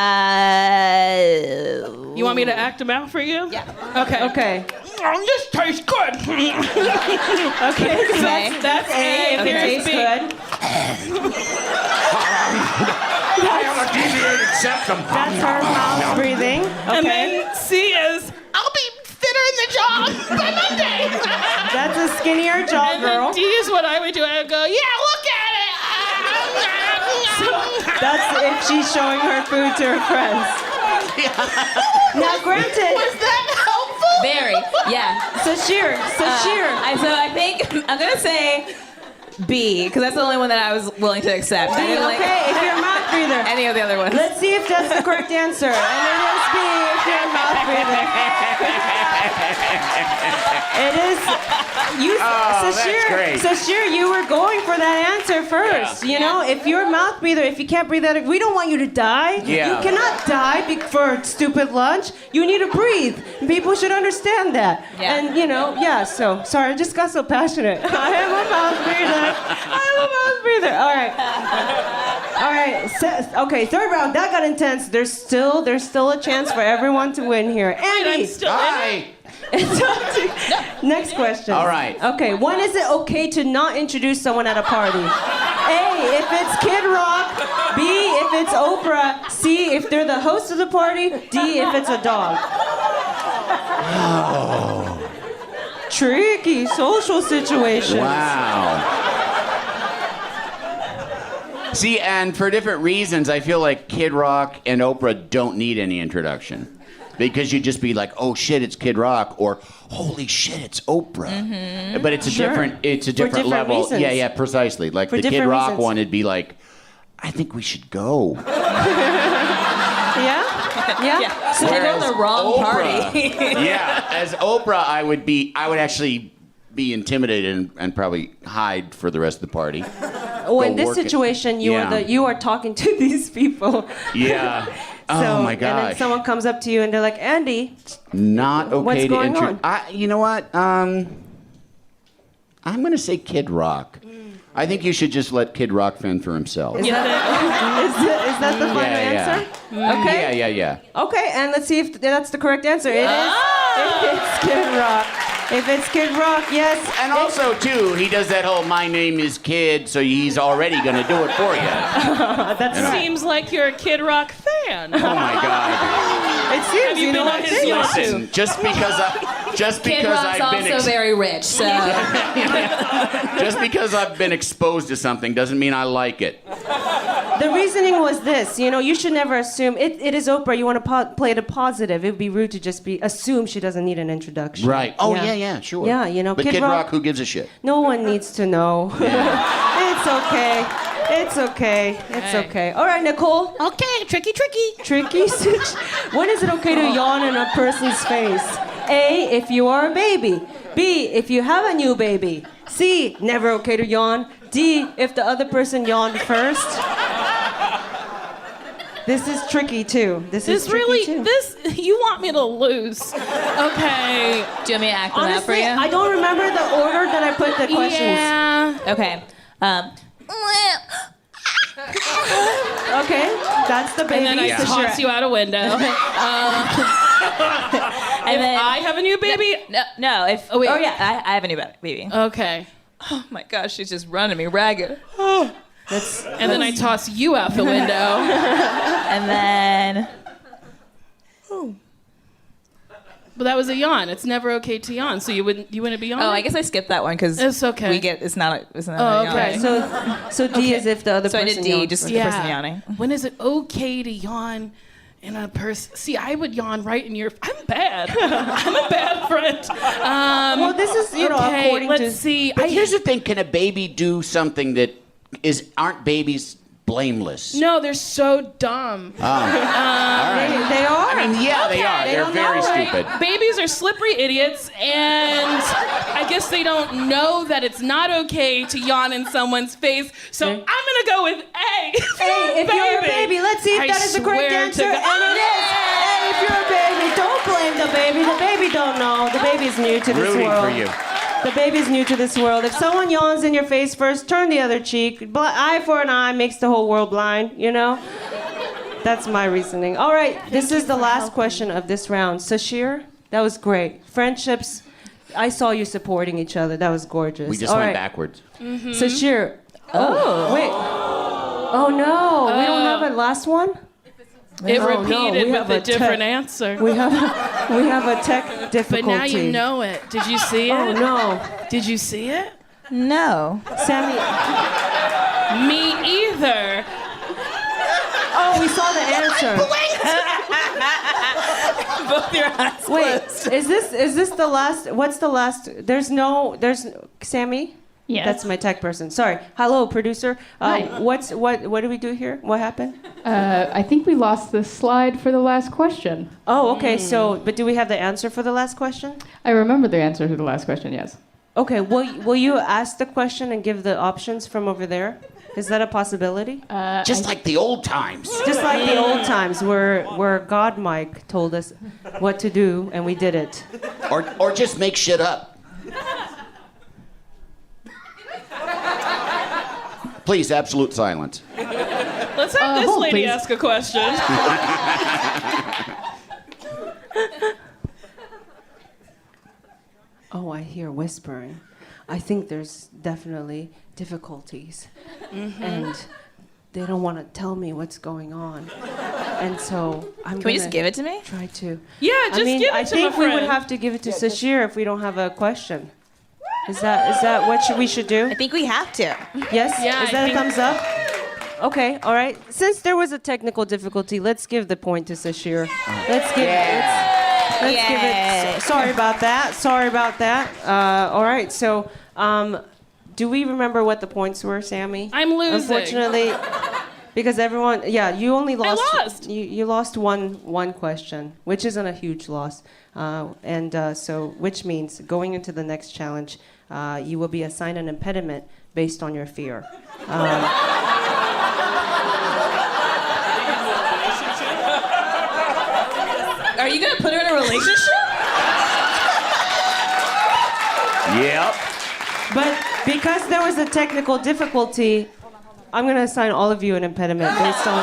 want me to act them out for you? Yeah. Okay. Okay. This tastes good. Okay. Okay. That's A. If it tastes good. That's her mouth breathing. Okay. And then C is I'll be thinner in the jaw by Monday. That's a skinnier jaw And then girl. D is what I would do. I would go, yeah, look at it. That's if she's showing her food to her friends. Now, granted, Was that helpful? Very, yeah. Sasheer. So I think I'm gonna say B because that's the only one that I was willing to accept. I didn't like Okay, if you're a mouth breather. any of the other ones. Let's see if that's the correct answer. And it is B if you're a mouth breather. It is. that's great. Sasheer, you were going for that answer first. Yeah. You know, if you're a mouth breather, if you can't breathe out, we don't want you to die. Yeah. You cannot die for stupid lunch. You need to breathe. People should understand that. Yeah. And, so, sorry, I just got so passionate. I am a mouth breather. I'm a mouth breather. All right. Okay, third round. That got intense. There's still a chance for everyone to win here. Andy. I'm still in it. Next question. All right. Okay, when is it okay to not introduce someone at a party? A, if it's Kid Rock. B, if it's Oprah. C, if they're the host of the party. D, if it's a dog. Tricky social situation. Wow. See, and for different reasons, I feel like Kid Rock and Oprah don't need any introduction. Because you'd just be like, oh shit, it's Kid Rock, or holy shit, it's Oprah. Mm-hmm. But it's a different different level. reasons. Yeah, precisely. Like For the Kid different Rock reasons. one, it'd be like, I think we should go. Yeah? Yeah? So they go to the wrong party. Yeah, as Oprah, I would actually be intimidated and probably hide for the rest of the party. Oh, in Go this work it. situation, Yeah. you are talking to these people. Yeah. So, Oh my And then gosh. someone comes up to you and they're like, Andy, Not okay What's to going on? You know what? I'm gonna say Kid Rock. I think you should just let Kid Rock fend for himself. is that the final Yeah. answer? Okay. Yeah. Okay, and let's see if that's the correct answer. It is. It's Kid Rock. If it's Kid Rock, yes. And also, too, he does that whole "my name is Kid," so he's already gonna do it for you. That's right. Seems like you're a Kid Rock fan. Oh my God! It seems Have you been on his Listen, just because Kid Rock's I've been also very rich, so. just because I've been exposed to something doesn't mean I like it. The reasoning was this, you should never assume. It is Oprah. You want to play it a positive. It would be rude to just assume she doesn't need an introduction. Right. Oh, yeah, sure. Yeah, But Kid Rock, who gives a shit? No one needs to know. It's okay. It's okay. It's okay. All right, Nicole. Okay, tricky. Tricky. When is it okay to yawn in a person's face? A, if you are a baby. B, if you have a new baby. C, never okay to yawn. D, if the other person yawned first. This is tricky too. This is tricky too. You want me to lose. Okay. Do you want me to act them out for Honestly, you? I don't remember the order that I put the questions. Yeah. Okay. Okay, that's the baby. And then I toss you out a window. And then I have a new baby? No. If Oh, wait. yeah, I have a new baby. Okay. Oh my gosh, she's just running me ragged. And then I toss you out the window. And then. But that was a yawn. It's never okay to yawn, so you wouldn't be yawning? Oh, I guess I skipped that one because It's okay. It's not a okay. yawn. So D is if the other So I person did D, yawns. just the person yawning. When is it okay to yawn in a person? See, I would yawn right in your. I'm bad. I'm a bad friend. Well, this is okay, according let's to. see. But here's the thing: can a baby do something that aren't babies blameless? No, they're so dumb. They are. I mean, yeah, they are. They They're don't very know, right? stupid. Babies are slippery idiots, and I guess they don't know that it's not okay to yawn in someone's face. So I'm gonna go with A. If you're a baby, let's see if I that is the correct swear answer. to And God. it is. Hey, if you're a baby, don't blame the baby. The baby don't know. The baby's new to this Rooting world. for you. The baby's new to this world. If someone yawns in your face first, turn the other cheek. Eye for an eye makes the whole world blind, That's my reasoning. All right, this is the last question of this round. Sasheer, that was great. Friendships, I saw you supporting each other. That was gorgeous. We just All went right. backwards. Sasheer. Oh, wait. Oh, no. We don't have a last one? It Oh, no, repeated we with have a a different answer. We have a tech difficulty. But now you know it. Did you see it? Oh, no. Did you see it? No. Sammy. Me either. Oh, we saw the answer. Both your eyes Wait, is this the last? What's the last? There's Sammy? Yes. That's my tech person. Sorry. Hello, producer. Hi. What do we do here? What happened? I think we lost the slide for the last question. Oh, okay. So, but do we have the answer for the last question? I remember the answer to the last question, yes. Okay. Will you ask the question and give the options from over there? Is that a possibility? Just like the old times. Just like the old times where God Mike told us what to do and we did it. Or just make shit up. Please, absolute silence. Let's have this hold, lady please. ask a question. Oh, I hear whispering. I think there's definitely difficulties. And they don't want to tell me what's going on. And so I'm Can we just give it to me? Try to. Yeah, just give it I to think my we would friend. have to give it to Sasheer if we don't have a question. Is that what we should do? I think we have to. Yes? Yeah, Is I that a think- thumbs up? Okay, all right. Since there was a technical difficulty, let's give the point to Sasheer. Let's give let's give it. Sorry about that. All right. So, do we remember what the points were, Sammy? I'm losing. Unfortunately, because everyone, you only lost. lost. You lost one question, which isn't a huge loss, so which means going into the next challenge, you will be assigned an impediment based on your fear. Are you gonna put her in a relationship? Yep. But because there was a technical difficulty, I'm going to assign all of you an impediment based on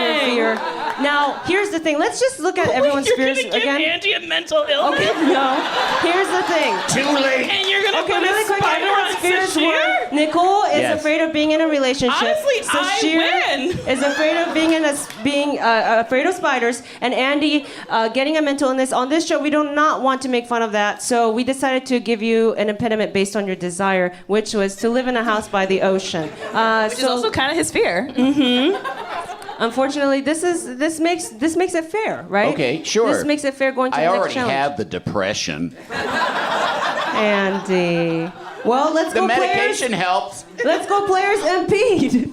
your fear. Now, here's the thing. Let's just look at everyone's fears You're gonna give again. Andy a mental illness. Okay, no. Here's the thing. Too late. And you're gonna Okay, put really a quick. spider Everyone's on fears were Sasheer? Nicole is Yes. afraid of being in a relationship. Honestly, I win. is afraid of being afraid of spiders, and Andy getting a mental illness. On this show, we do not want to make fun of that, so we decided to give you an impediment based on your desire, which was to live in a house by the ocean. Which is also kind of his fear. Unfortunately, this makes it fair, right? Okay, sure. This makes it fair going to I the next already challenge. have the depression. Andy. Well, let's The go medication players. helps. Let's go players and Pete.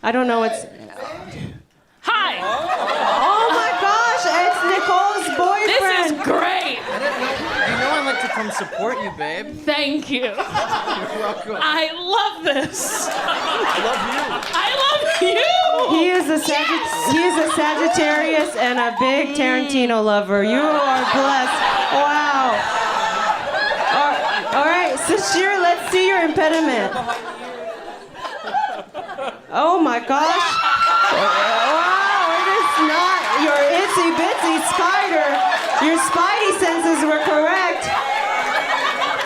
I don't know what's. Hi. Oh my gosh, it's Nicole's boyfriend. This is great. You know I'd like to come support you, babe. Thank you. You're welcome. I love this. I love you. I love you. He is a Sagittarius and a big Tarantino lover. You are blessed. Wow. All right, Sasheer, let's see your impediment. Oh my gosh. Wow, it is not your itsy bitsy spider. Your spidey senses were correct.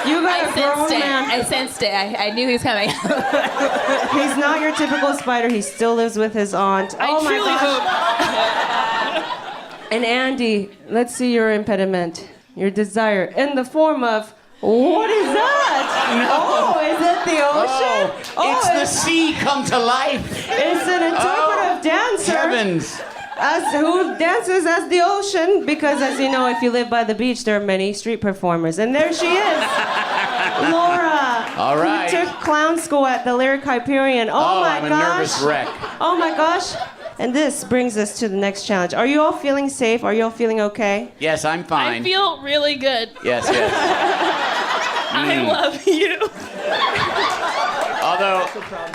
You got a grown man. I sensed it. I knew he was coming. He's not your typical spider. He still lives with his aunt. I Oh my truly gosh. hope. And Andy, let's see your impediment, your desire, in the form of, what is that? Oh, is it the ocean? It's the sea come to life. It's an interpretive dancer. Heavens. Who dances as the ocean, because as you know, if you live by the beach, there are many street performers. And there she is, Laura. All right. Who took clown school at the Lyric Hyperion. Oh my I'm a gosh. nervous wreck. Oh my gosh. And this brings us to the next challenge. Are you all feeling safe? Are you all feeling okay? Yes, I'm fine. I feel really good. Yes, yes. I love you. Although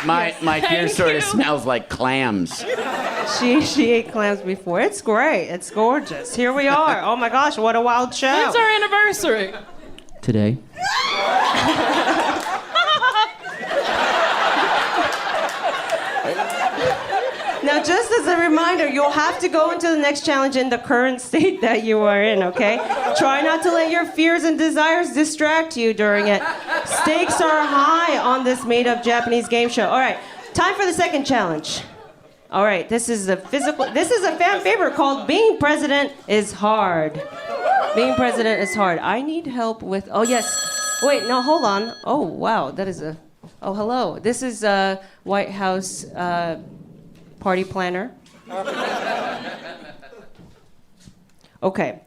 my beer Thank sort you. of smells like clams. She ate clams before. It's great. It's gorgeous. Here we are. Oh my gosh, what a wild show. When's our anniversary? Today. Now, just as a reminder, you'll have to go into the next challenge in the current state that you are in, okay? Try not to let your fears and desires distract you during it. Stakes are high on this made-up Japanese game show. All right, time for the second challenge. All right, this is a fan favorite called Being President is Hard. Being president is hard. I need help with, oh yes. Wait, no, hold on. Oh, wow, that is oh, hello. This is White House party planner. Okay,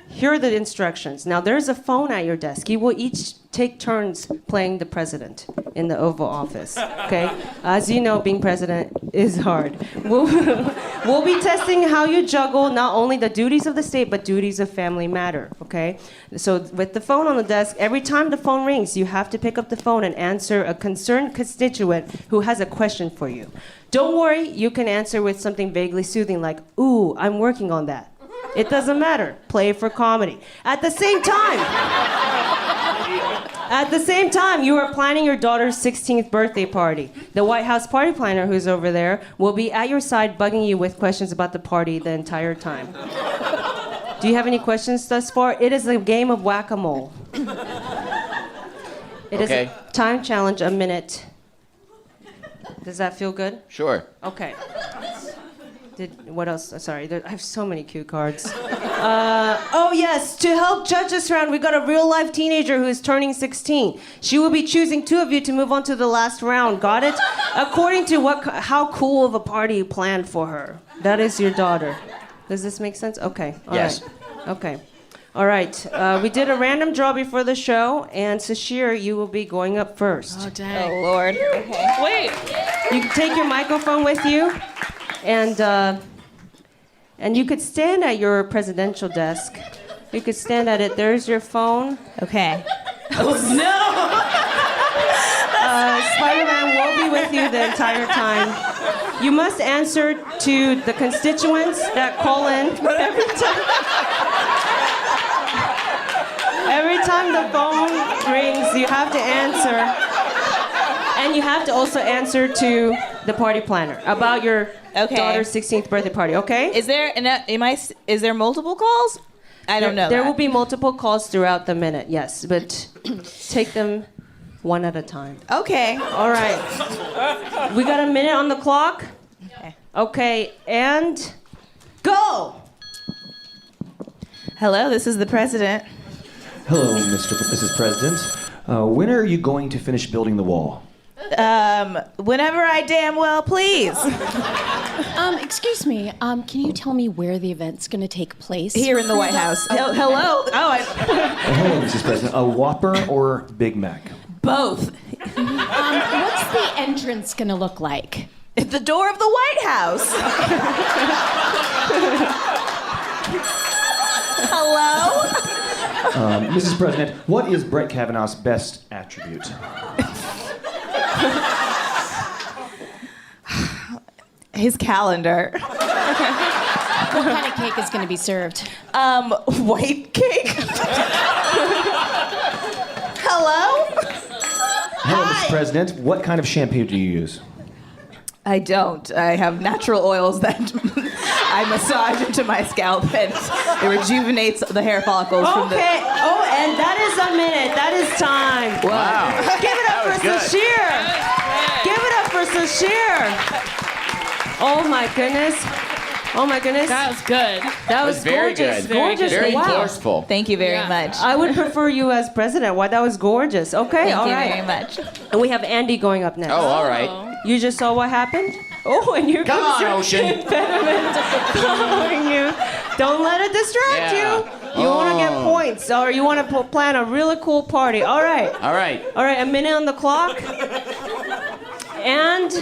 here are the instructions. Now, there's a phone at your desk. You will each take turns playing the president in the Oval Office, okay? As you know, being president is hard. We'll be testing how you juggle not only the duties of the state, but duties of family matter, okay? So with the phone on the desk, every time the phone rings, you have to pick up the phone and answer a concerned constituent who has a question for you. Don't worry, you can answer with something vaguely soothing like, ooh, I'm working on that. It doesn't matter. Play for comedy. At the same time, you are planning your daughter's 16th birthday party. The White House party planner, who's over there, will be at your side bugging you with questions about the party the entire time. Do you have any questions thus far? It is a game of whack-a-mole. It is a time challenge, a minute. Does that feel good? Sure. Okay. What else? Sorry, I have so many cue cards. Oh yes, to help judge this round, we got a real-life teenager who is turning 16. She will be choosing two of you to move on to the last round. Got it? According to how cool of a party you planned for her. That is your daughter. Does this make sense? Okay. All Yes. right. Okay. All right. We did a random draw before the show, and Sasheer, you will be going up first. Oh, dang. Oh, Lord. Okay. Wait. You can take your microphone with you, and you could stand at your presidential desk. You could stand at it. There's your phone. Okay. Spider-Man will be with you the entire time. You must answer to the constituents that call in every time. Every time the phone rings, you have to answer. And you have to also answer to the party planner, about your Okay. daughter's 16th birthday party. Okay? Is there is there multiple calls? I don't know. There that. will be multiple calls throughout the minute. Yes, but take them one at a time. Okay. All right. We got a minute on the clock. Okay. Okay, and go. Hello, this is the president. Hello, Mrs. President. When are you going to finish building the wall? Whenever I damn well please. Excuse me. Can you tell me where the event's going to take place? Here in the White House. Hello. Hello, Mrs. President. A Whopper or Big Mac? Both. What's the entrance going to look like? At the door of the White House. Hello? Mrs. President, what is Brett Kavanaugh's best attribute? His calendar. What kind of cake is going to be served? White cake. Hello? Hello, Mrs. President. What kind of shampoo do you use? I don't. I have natural oils that I massage into my scalp and it rejuvenates the hair follicles from the... Okay. Oh, and that is a minute. That is time. Wow. Give it up for Sasheer. Give it up for Sasheer. Oh my goodness. Oh my goodness. That was good. That was very gorgeous. good. Gorgeous. Very Wow. forceful. Thank you very much. I would prefer you as president. Why, that was gorgeous. Okay, all Thank you right. very much. And we have Andy going up next. Oh, all right. You just saw what happened? Oh, and here Come comes on, your Ocean. impediment following you. Don't let it distract Yeah. you. You want to get Oh. points, or you want to plan a really cool party. All right. All right. All right, a minute on the clock. And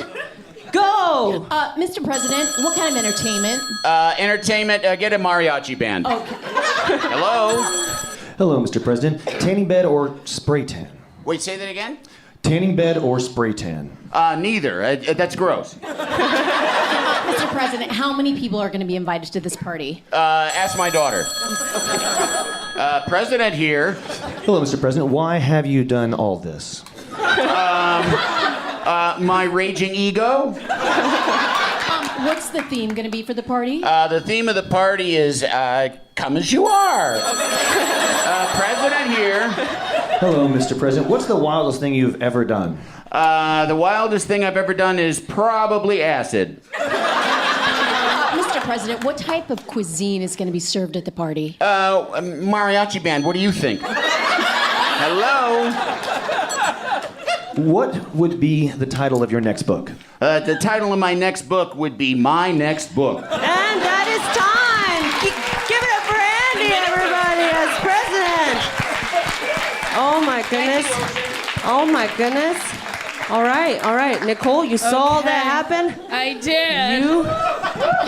go. Mr. President, what kind of entertainment? Entertainment, get a mariachi band. Okay. Hello? Hello, Mr. President. Tanning bed or spray tan? Wait, say that again? Tanning bed or spray tan? Neither. That's gross. Mr. President, how many people are going to be invited to this party? Ask my daughter. President here. Hello, Mr. President. Why have you done all this? My raging ego. What's the theme going to be for the party? The theme of the party is come as you are. President here. Hello, Mr. President. What's the wildest thing you've ever done? The wildest thing I've ever done is probably acid. Mr. President, what type of cuisine is going to be served at the party? Mariachi band, what do you think? Hello? What would be the title of your next book? The title of my next book would be My Next Book. And that is time. Give it up for Andy, everybody, as president. Oh my goodness. Oh my goodness. All right. Nicole, you saw all that happen? I did.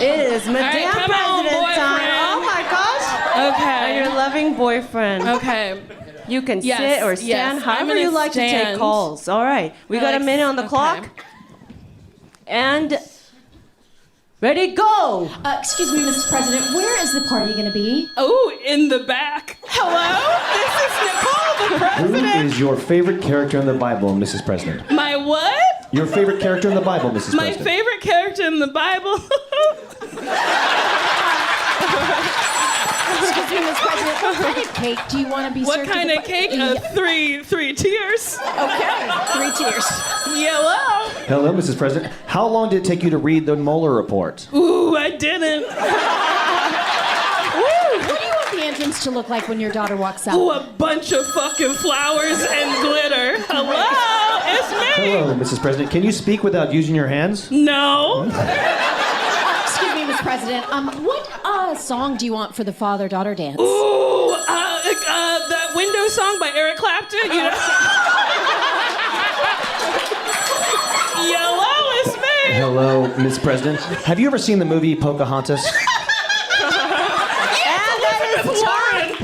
It is Madame come on, President time. boyfriend. Oh my gosh. Okay. Your loving boyfriend. Okay. You can Yes, sit or stand, yes, I'm however gonna you like to take stand. calls. All right. We got a minute on the clock. And ready, go. Excuse me, Mrs. President, where is the party going to be? Oh, in the back. Hello? This is Nicole, the Who president. is your favorite character in the Bible, Mrs. President? My what? Your favorite character in the Bible, Mrs. My President? favorite character in the Bible? Excuse me, Mrs. President, what kind of cake do you want to be What served? kind at of the cake? Three tiers. Okay, 3 tiers. Yellow. Hello, Mrs. President. How long did it take you to read the Mueller report? Ooh, I didn't. What do you want the entrance to look like when your daughter walks out? Ooh, a bunch of fucking flowers and glitter. Hello, it's me. Hello, Mrs. President. Can you speak without using your hands? No. Excuse me, Mr. President. What song do you want for the father-daughter dance? Ooh, that window song by Eric Clapton. You know. Yellow is me. Hello, Ms. President. Have you ever seen the movie Pocahontas? And that is time.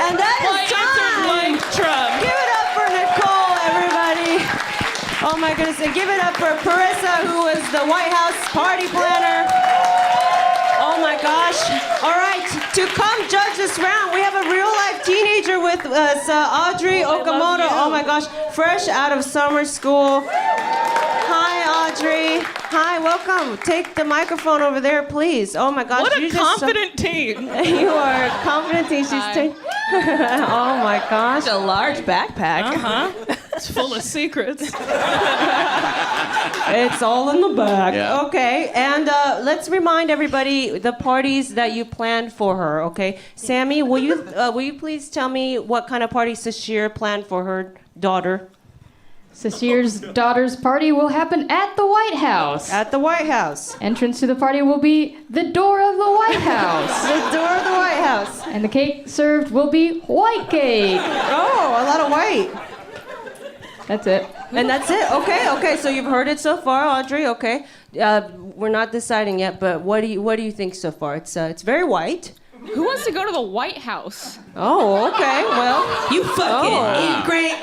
And that My is answer's time. like Trump. Give it up for Nicole, everybody. Oh my goodness. And give it up for Parissa, who was the White House party planner. Oh my gosh. All right. To come judge this round, we have a real life teenager with us, Audrey Okamoto. Oh my gosh. Fresh out of summer school. Hi, Audrey. Hi, welcome. Take the microphone over there, please. Oh my gosh. What a you confident team. You are a confident team. Oh my gosh. A large backpack. It's full of secrets. It's all in the back. Yeah. Okay, and let's remind everybody the parties that you planned for her. Okay, Sammy, will you please tell me what kind of party Sasheer planned for her daughter? Sasheer's daughter's party will happen at the White House. At the White House. Entrance to the party will be the door of the White House. The door of the White House. And the cake served will be white cake. Oh, a lot of white. That's it. And that's it. Okay. So you've heard it so far, Audrey. Okay. We're not deciding yet, but what do you think so far? It's very white. Who wants to go to the White House? Oh, okay. Well, You fucking great.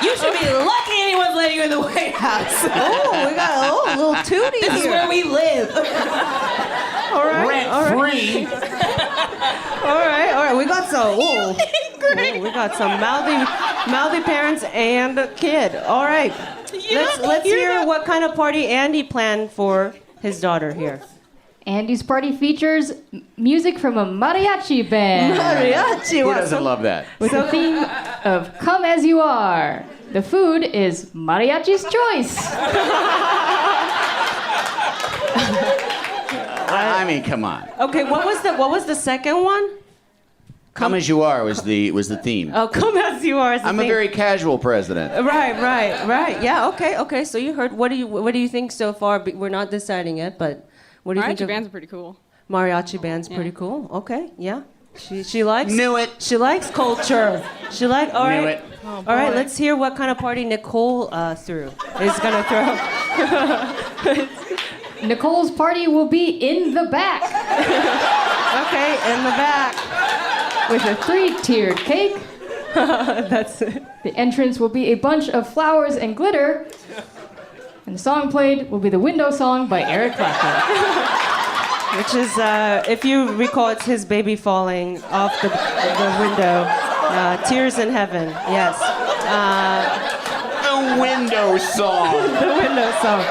You should be lucky anyone's letting you in the White House. we got a little tootie This is here. where we live. All right. Rent all right. free. All right. We got some. Ooh, we got some mouthy parents and a kid. All right. Let's hear what kind of party Andy planned for his daughter here. Andy's party features music from a mariachi band Mariachi. Who doesn't love that? with the theme of Come As You Are. The food is mariachi's choice. I mean, come on. Okay. What was the second one? Come as you are was the theme. Oh, come as you are. Is the I'm a thing. very casual president. Right. Yeah. Okay. So you heard. What do you think so far? We're not deciding yet, but what do you think Mariachi of bands are pretty cool. mariachi band's pretty cool. Okay. Yeah. She likes. Knew it. She likes culture. She like. All right. Knew it. All right. Let's hear what kind of party Nicole is gonna throw. Nicole's party will be in the back Okay, in the back. with a 3-tiered cake. That's it. The entrance will be a bunch of flowers and glitter. And the song played will be the window song by Eric Clapton. Which is, if you recall, it's his baby falling off the window. Tears in Heaven. Yes. The window song. The window song.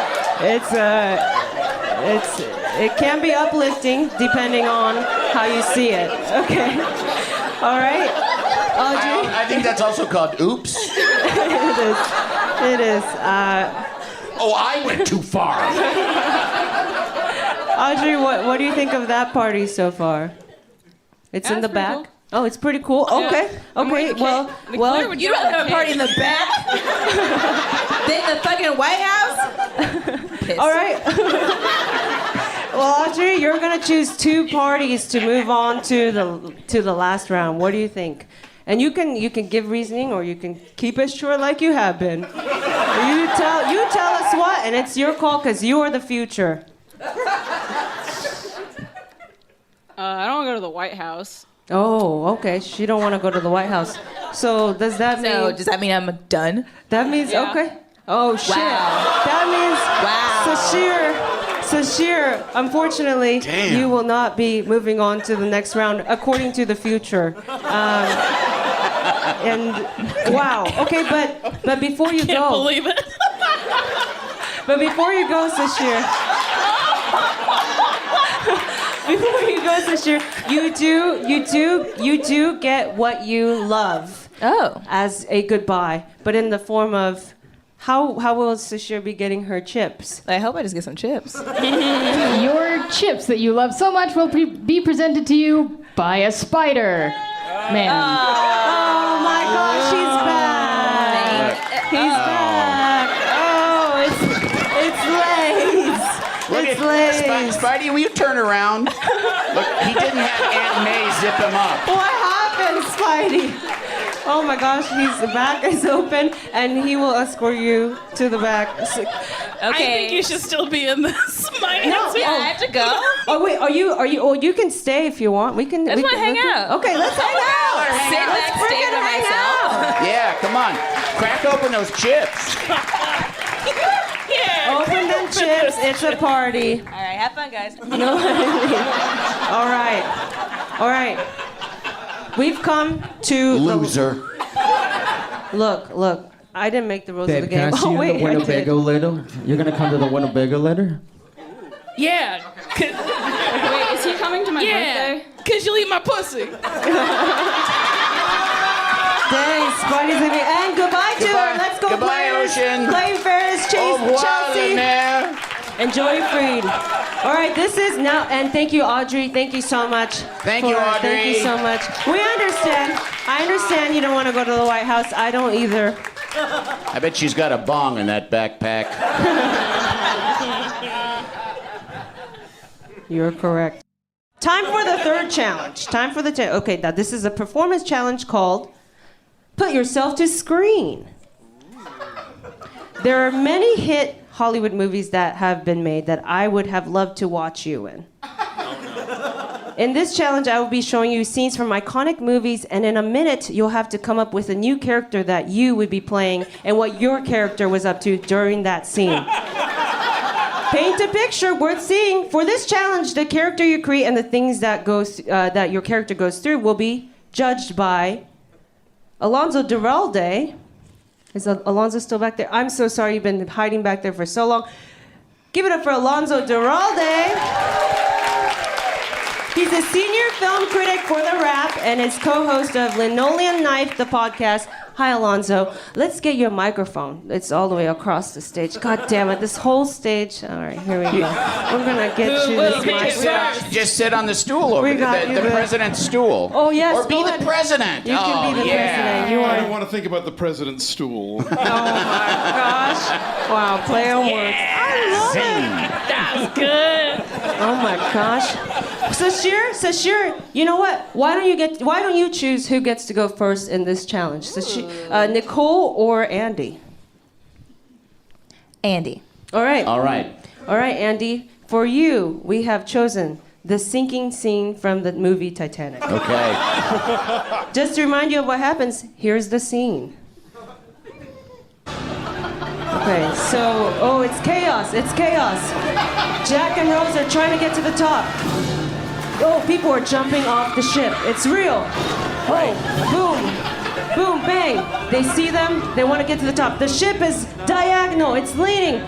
It can be uplifting depending on how you see it. Okay. All right. Audrey. I think that's also called oops. It is. Oh, I went too far. Audrey, what do you think of that party so far? It's in the That's pretty back. cool. Oh, it's pretty cool. Okay. Okay. Well. You'd rather have a party in the back than the fucking White House? Piss. All right. Well, Audrey, you're gonna choose 2 parties to move on to the last round. What do you think? And you can give reasoning, or you can keep it short like you have been. You tell us what, and it's your call because you are the future. I don't want to go to the White House. Oh, okay. She don't want to go to the White House. So does that mean? So does that mean I'm done? That means Yeah. okay. Oh shit. Wow. That means Wow. Sasheer, unfortunately, Damn. you will not be moving on to the next round according to the future. And wow. Okay, but before you Can't go, believe it. but before you go, Sasheer. Before you go, Sasheer, you do get what you love. Oh. As a goodbye, but in the form of how will Sasheer be getting her chips? I hope I just get some chips. Your chips that you love so much will be presented to you by a spider man. Oh my gosh, he's back! He's back! Oh, it's Lay's. Look It's at Lay's. Spidey, will you turn around? Look, he didn't have Aunt May zip him up. What happened, Spidey? Oh my gosh, the back is open, and he will escort you to the back. Okay. I think you should still be in this. My answer. Yeah, I have to go. Oh wait, are you? Oh, you can stay if you want. We can. I just we wanna can- hang out. Okay, let's hang out. Sit backstage by myself. Yeah, come on. Crack open those chips. Yeah. Open them chips. It's a party. All right, have fun, guys. No. All right. We've come to Loser. Look. I didn't make the rules of Babe, the game. can I see you in the I did. Winnebago later? You're gonna come to the Winnebago later? Yeah. Wait, is he coming to my birthday? Cause you'll eat my pussy. Dang, Spidey's gonna be. And goodbye to her. Let's go, Goodbye, players. Ocean. Clay Ferris, Au Chase, revoir, Chelsea. Lemaire. And Joey Freed. All right, this is now, and thank you, Audrey. Thank you so much. Thank you, Audrey. Thank you so much. We understand. I understand you don't want to go to the White House. I don't either. I bet she's got a bong in that backpack. You're correct. Time for the third challenge. Okay, now this is a performance challenge called Put Yourself to Screen. There are many hit Hollywood movies that have been made that I would have loved to watch you in. In this challenge, I will be showing you scenes from iconic movies, and in a minute, you'll have to come up with a new character that you would be playing and what your character was up to during that scene. Paint a picture worth seeing. For this challenge, the character you create and the things that your character goes through will be judged by Alonzo Duralde. Is Alonzo still back there? I'm so sorry you've been hiding back there for so long. Give it up for Alonzo Duralde. He's a senior film critic for The Wrap and is co-host of Linoleum Knife, the podcast. Hi, Alonzo. Let's get your microphone. It's all the way across the stage. God damn it, this whole stage. All right, here we go. We're gonna get you this microphone. Just sit on the stool over there, the president's stool. Oh, yes, Or be go the ahead. president. You can be the president. You I are. don't want to think about the president's stool. Oh my gosh. Wow, play on words. I love it. That's good. Oh my gosh. Sasheer, you know what? Why don't you choose who gets to go first in this challenge? Nicole or Andy? Andy. All right. All right. All right, Andy. For you, we have chosen the sinking scene from the movie Titanic. Okay. Just to remind you of what happens, here's the scene. Okay, so, it's chaos. It's chaos. Jack and Rose are trying to get to the top. Oh, people are jumping off the ship. It's real. Oh, boom, boom, bang. They see them. They want to get to the top. The ship is diagonal. It's leaning.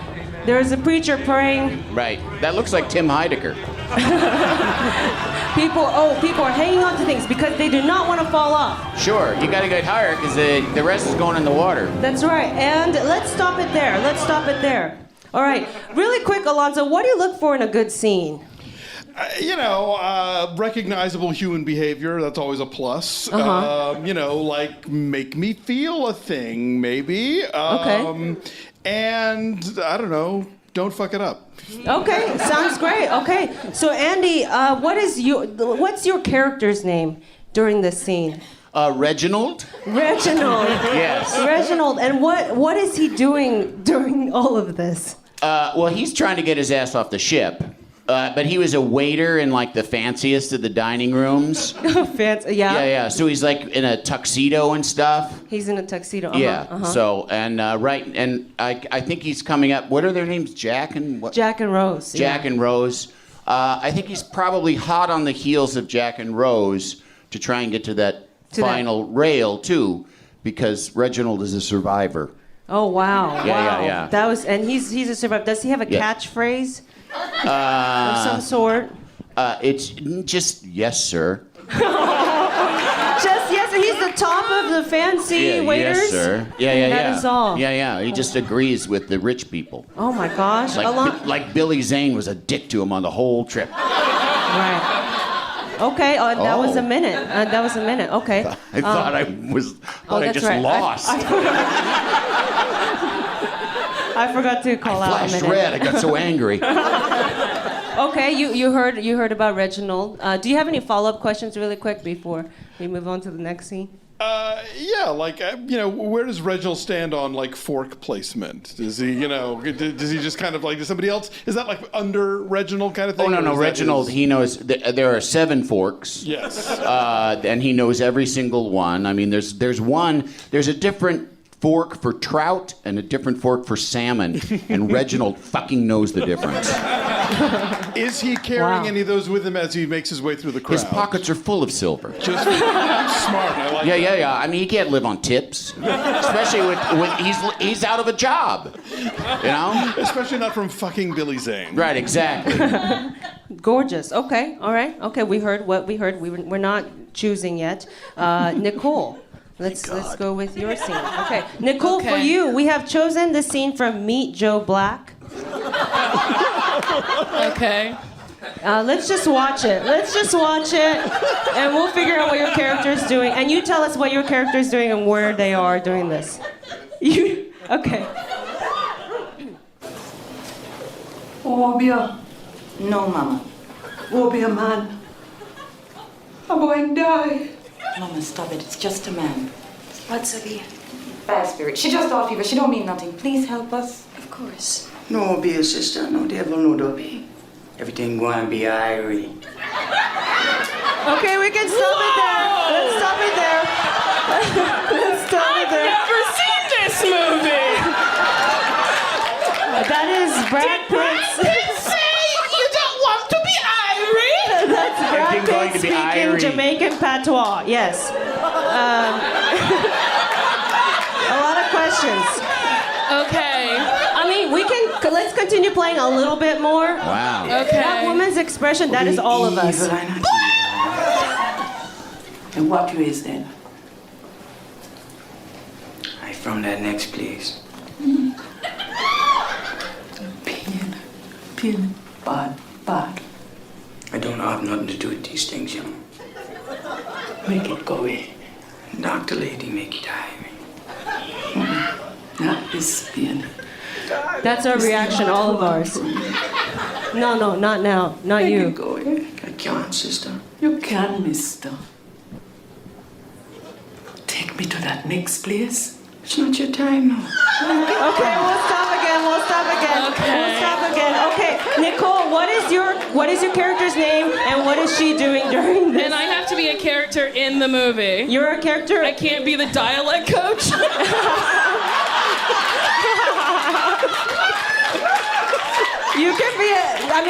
There is a preacher praying. Right. That looks like Tim Heidecker. People are hanging on to things because they do not want to fall off. Sure, you got to get higher because the rest is going in the water. That's right. And let's stop it there. All right. Really quick, Alonzo, what do you look for in a good scene? Recognizable human behavior, that's always a plus. Like make me feel a thing, maybe. Okay. And I don't know, don't fuck it up. Okay, sounds great. Okay. So Andy, what's your character's name during this scene? Reginald? Reginald. Yes. Reginald. And what is he doing during all of this? Well, he's trying to get his ass off the ship. But he was a waiter in like the fanciest of the dining rooms. Fancy, yeah. Yeah. So he's like in a tuxedo and stuff. He's in a tuxedo. Yeah. So and I think he's coming up. What are their names? Jack and what? Jack and Rose. Jack and Rose. I think he's probably hot on the heels of Jack and Rose to try and get to that final rail too, because Reginald is a survivor. Oh wow! Yeah. That was, and he's a survivor. Does he have a catchphrase? Of some sort? It's just yes, sir. Just yes, he's the top of the fancy waiters. Yes, sir. Yeah. That is all. Yeah. He just agrees with the rich people. Oh my gosh! Like Billy Zane was a dick to him on the whole trip. Right. Okay. That was a minute. Okay. I thought I just lost. I forgot to call out a minute. Flashed red. I got so angry. Okay, you heard about Reginald. Do you have any follow-up questions really quick before we move on to the next scene? Where does Reginald stand on like fork placement? Does he, does he just kind of like, does somebody else, is that like under Reginald kind of thing? Oh, no, Reginald, he knows, there are 7 forks. Yes. And he knows every single one. I mean, there's a different fork for trout and a different fork for salmon, and Reginald fucking knows the difference. Is he carrying any of those with him as he makes his way through the crowd? His pockets are full of silver. Just smart. I like that. Yeah. I mean, he can't live on tips, especially when he's out of a job. You know? Especially not from fucking Billy Zane. Right, exactly. Gorgeous. Okay, all right. Okay, we heard what we heard. We're not choosing yet. Nicole, let's go with your scene. Okay, Nicole, for you, we have chosen the scene from Meet Joe Black. Okay. Let's just watch it. And we'll figure out what your character is doing. And you tell us what your character is doing and where they are doing this. Okay. Obia. No, Mama. Obia, man. I'm going to die. Mama, stop it. It's just a man. What's Obia? Bad spirit. She just got fever. She don't mean nothing. Please help us. Of course. No, Obia, sister. No devil, no dopey. Everything going to be airy. Okay, we can stop it there. Let's stop it there. I've never seen this movie. That is Brad Pitt's. Say you don't want to be Irish. That's Brad Pitt speaking Jamaican patois. Yes. A lot of questions. Okay. I mean, let's continue playing a little bit more. Wow. Okay. That woman's expression, that is all of us. And what you is then? I from that next place. Pin, bad. I don't have nothing to do with these things, you know. Make it go away. Doctor lady, make it high. Not this pain. That's our reaction, all of ours. No, not now. Not Make you. it go away. I can't, sister. You can, mister. Take me to that next place. It's not your time now. Okay, we'll stop again. Okay, Nicole, what is your character's name and what is she doing during this? And I have to be a character in the movie. You're a character? I can't be the dialect coach. You can be that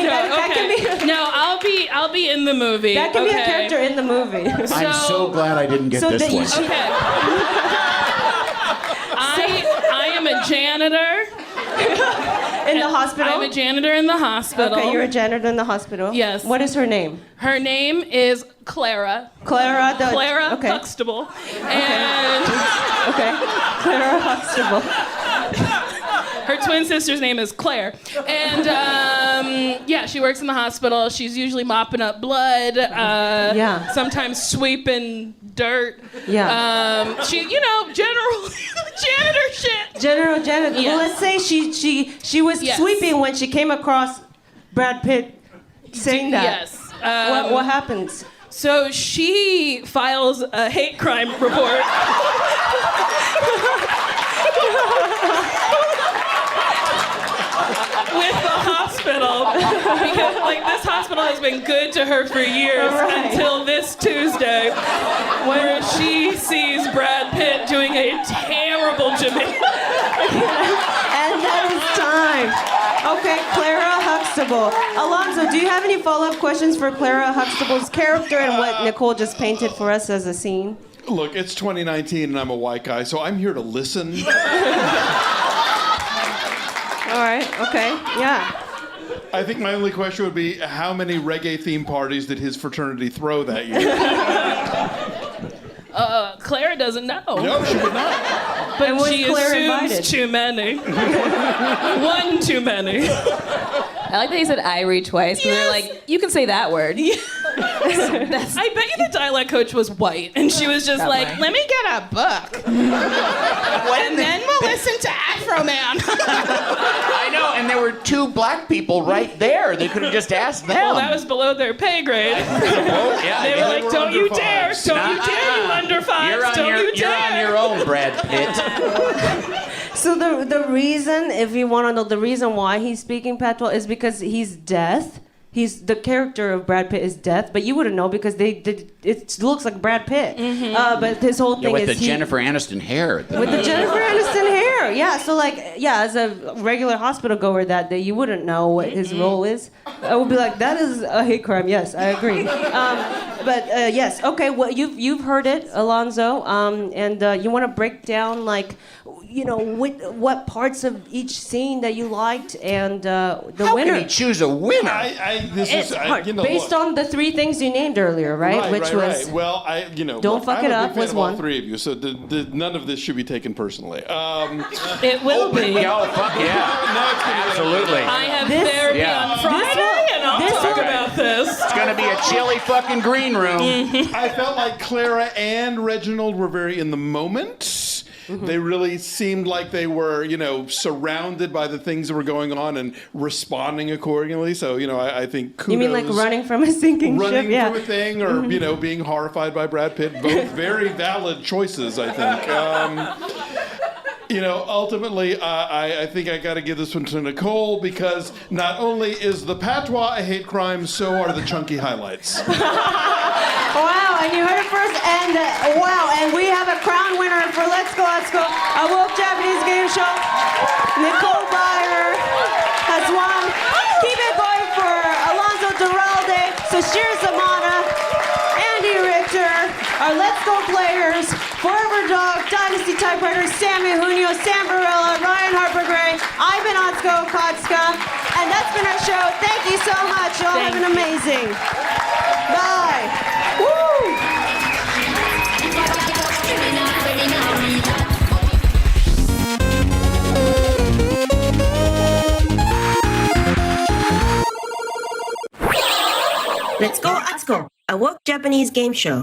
can be. No, I'll be in the movie. That can be a character in the movie. I'm so glad I didn't get this one. Okay. I am a janitor. In the hospital? I'm a janitor in the hospital. Okay, you're a janitor in the hospital. Yes. What is her name? Her name is Clara. Clara okay. Huxtable. And okay. Clara Huxtable. Her twin sister's name is Claire. And she works in the hospital. She's usually mopping up blood. Sometimes sweeping dirt. Yeah. She, general janitor shit. General janitor. Yes. Well, let's say she was sweeping when she came across Brad Pitt saying that. Yes. What happens? So she files a hate crime report. With the hospital, because this hospital has been good to her for years until this Tuesday, where she sees Brad Pitt doing a terrible Jamaican. And that is time. Okay, Clara Huxtable. Alonzo, do you have any follow-up questions for Clara Huxtable's character and what Nicole just painted for us as a scene? Look, it's 2019 and I'm a white guy, so I'm here to listen. All right, okay, yeah. I think my only question would be, how many reggae-themed parties did his fraternity throw that year? Clara doesn't know. No, she would not. But was she Claire assumes invited? too many. One too many. I like that you said Irie twice, because they're like, you can say that word. I bet you the dialect coach was white, and she was just like, let me get a book. And then we'll listen to Afro Man. I know, and there were two black people right there. They could have just asked them. Well, that was below their pay grade. They were like, don't you dare, don't you dare, you under fives, don't you dare. You're on your own, Brad Pitt. So the reason, if you want to know the reason why he's speaking patois is because he's deaf he's the character of Brad Pitt is death, but you wouldn't know because it looks like Brad Pitt. But his whole thing with is the Jennifer Aniston hair. with the Jennifer Aniston hair. Yeah, so as a regular hospital goer that day, you wouldn't know what his role is. I would be like, that is a hate crime. Yes, I agree. But yes, okay. Well, you've heard it, Alonzo, and you want to break down what parts of each scene that you liked and the winner. How can he choose a winner? It's hard. Based on the 3 things you named earlier, right? Which was well, don't fuck I'm it a up big fan was of all one. 3 of you, so none of this should be taken personally. It will be. Oh, fuck yeah. Absolutely. I have therapy on Friday, and I'll talk about this. It's going to be a chilly fucking green room. I felt like Clara and Reginald were very in the moment. They really seemed like they were, surrounded by the things that were going on and responding accordingly. So, I think kudos. You mean like running from a sinking ship? Running Yeah. from a thing or, being horrified by Brad Pitt. Both very valid choices, I think. Ultimately, I think I got to give this one to Nicole because not only is the patois a hate crime, so are the chunky highlights. Wow, and you heard it first, and and we have a crown winner for Let's Go, a woke Japanese game show. Nicole Byer has won. Keep it going for Alonzo Duralde, Sasheer Zamata, Andy Richter, our Let's Go players, Forever Dog, Dynasty Typewriter, Sammy Junio, Sam Barella, Ryan Harper Gray, I've been Okatsuka, and that's been our show. Thank you so much. Y'all have been amazing. Bye. Woo! Let's Go, Atsuko, a woke Japanese game show.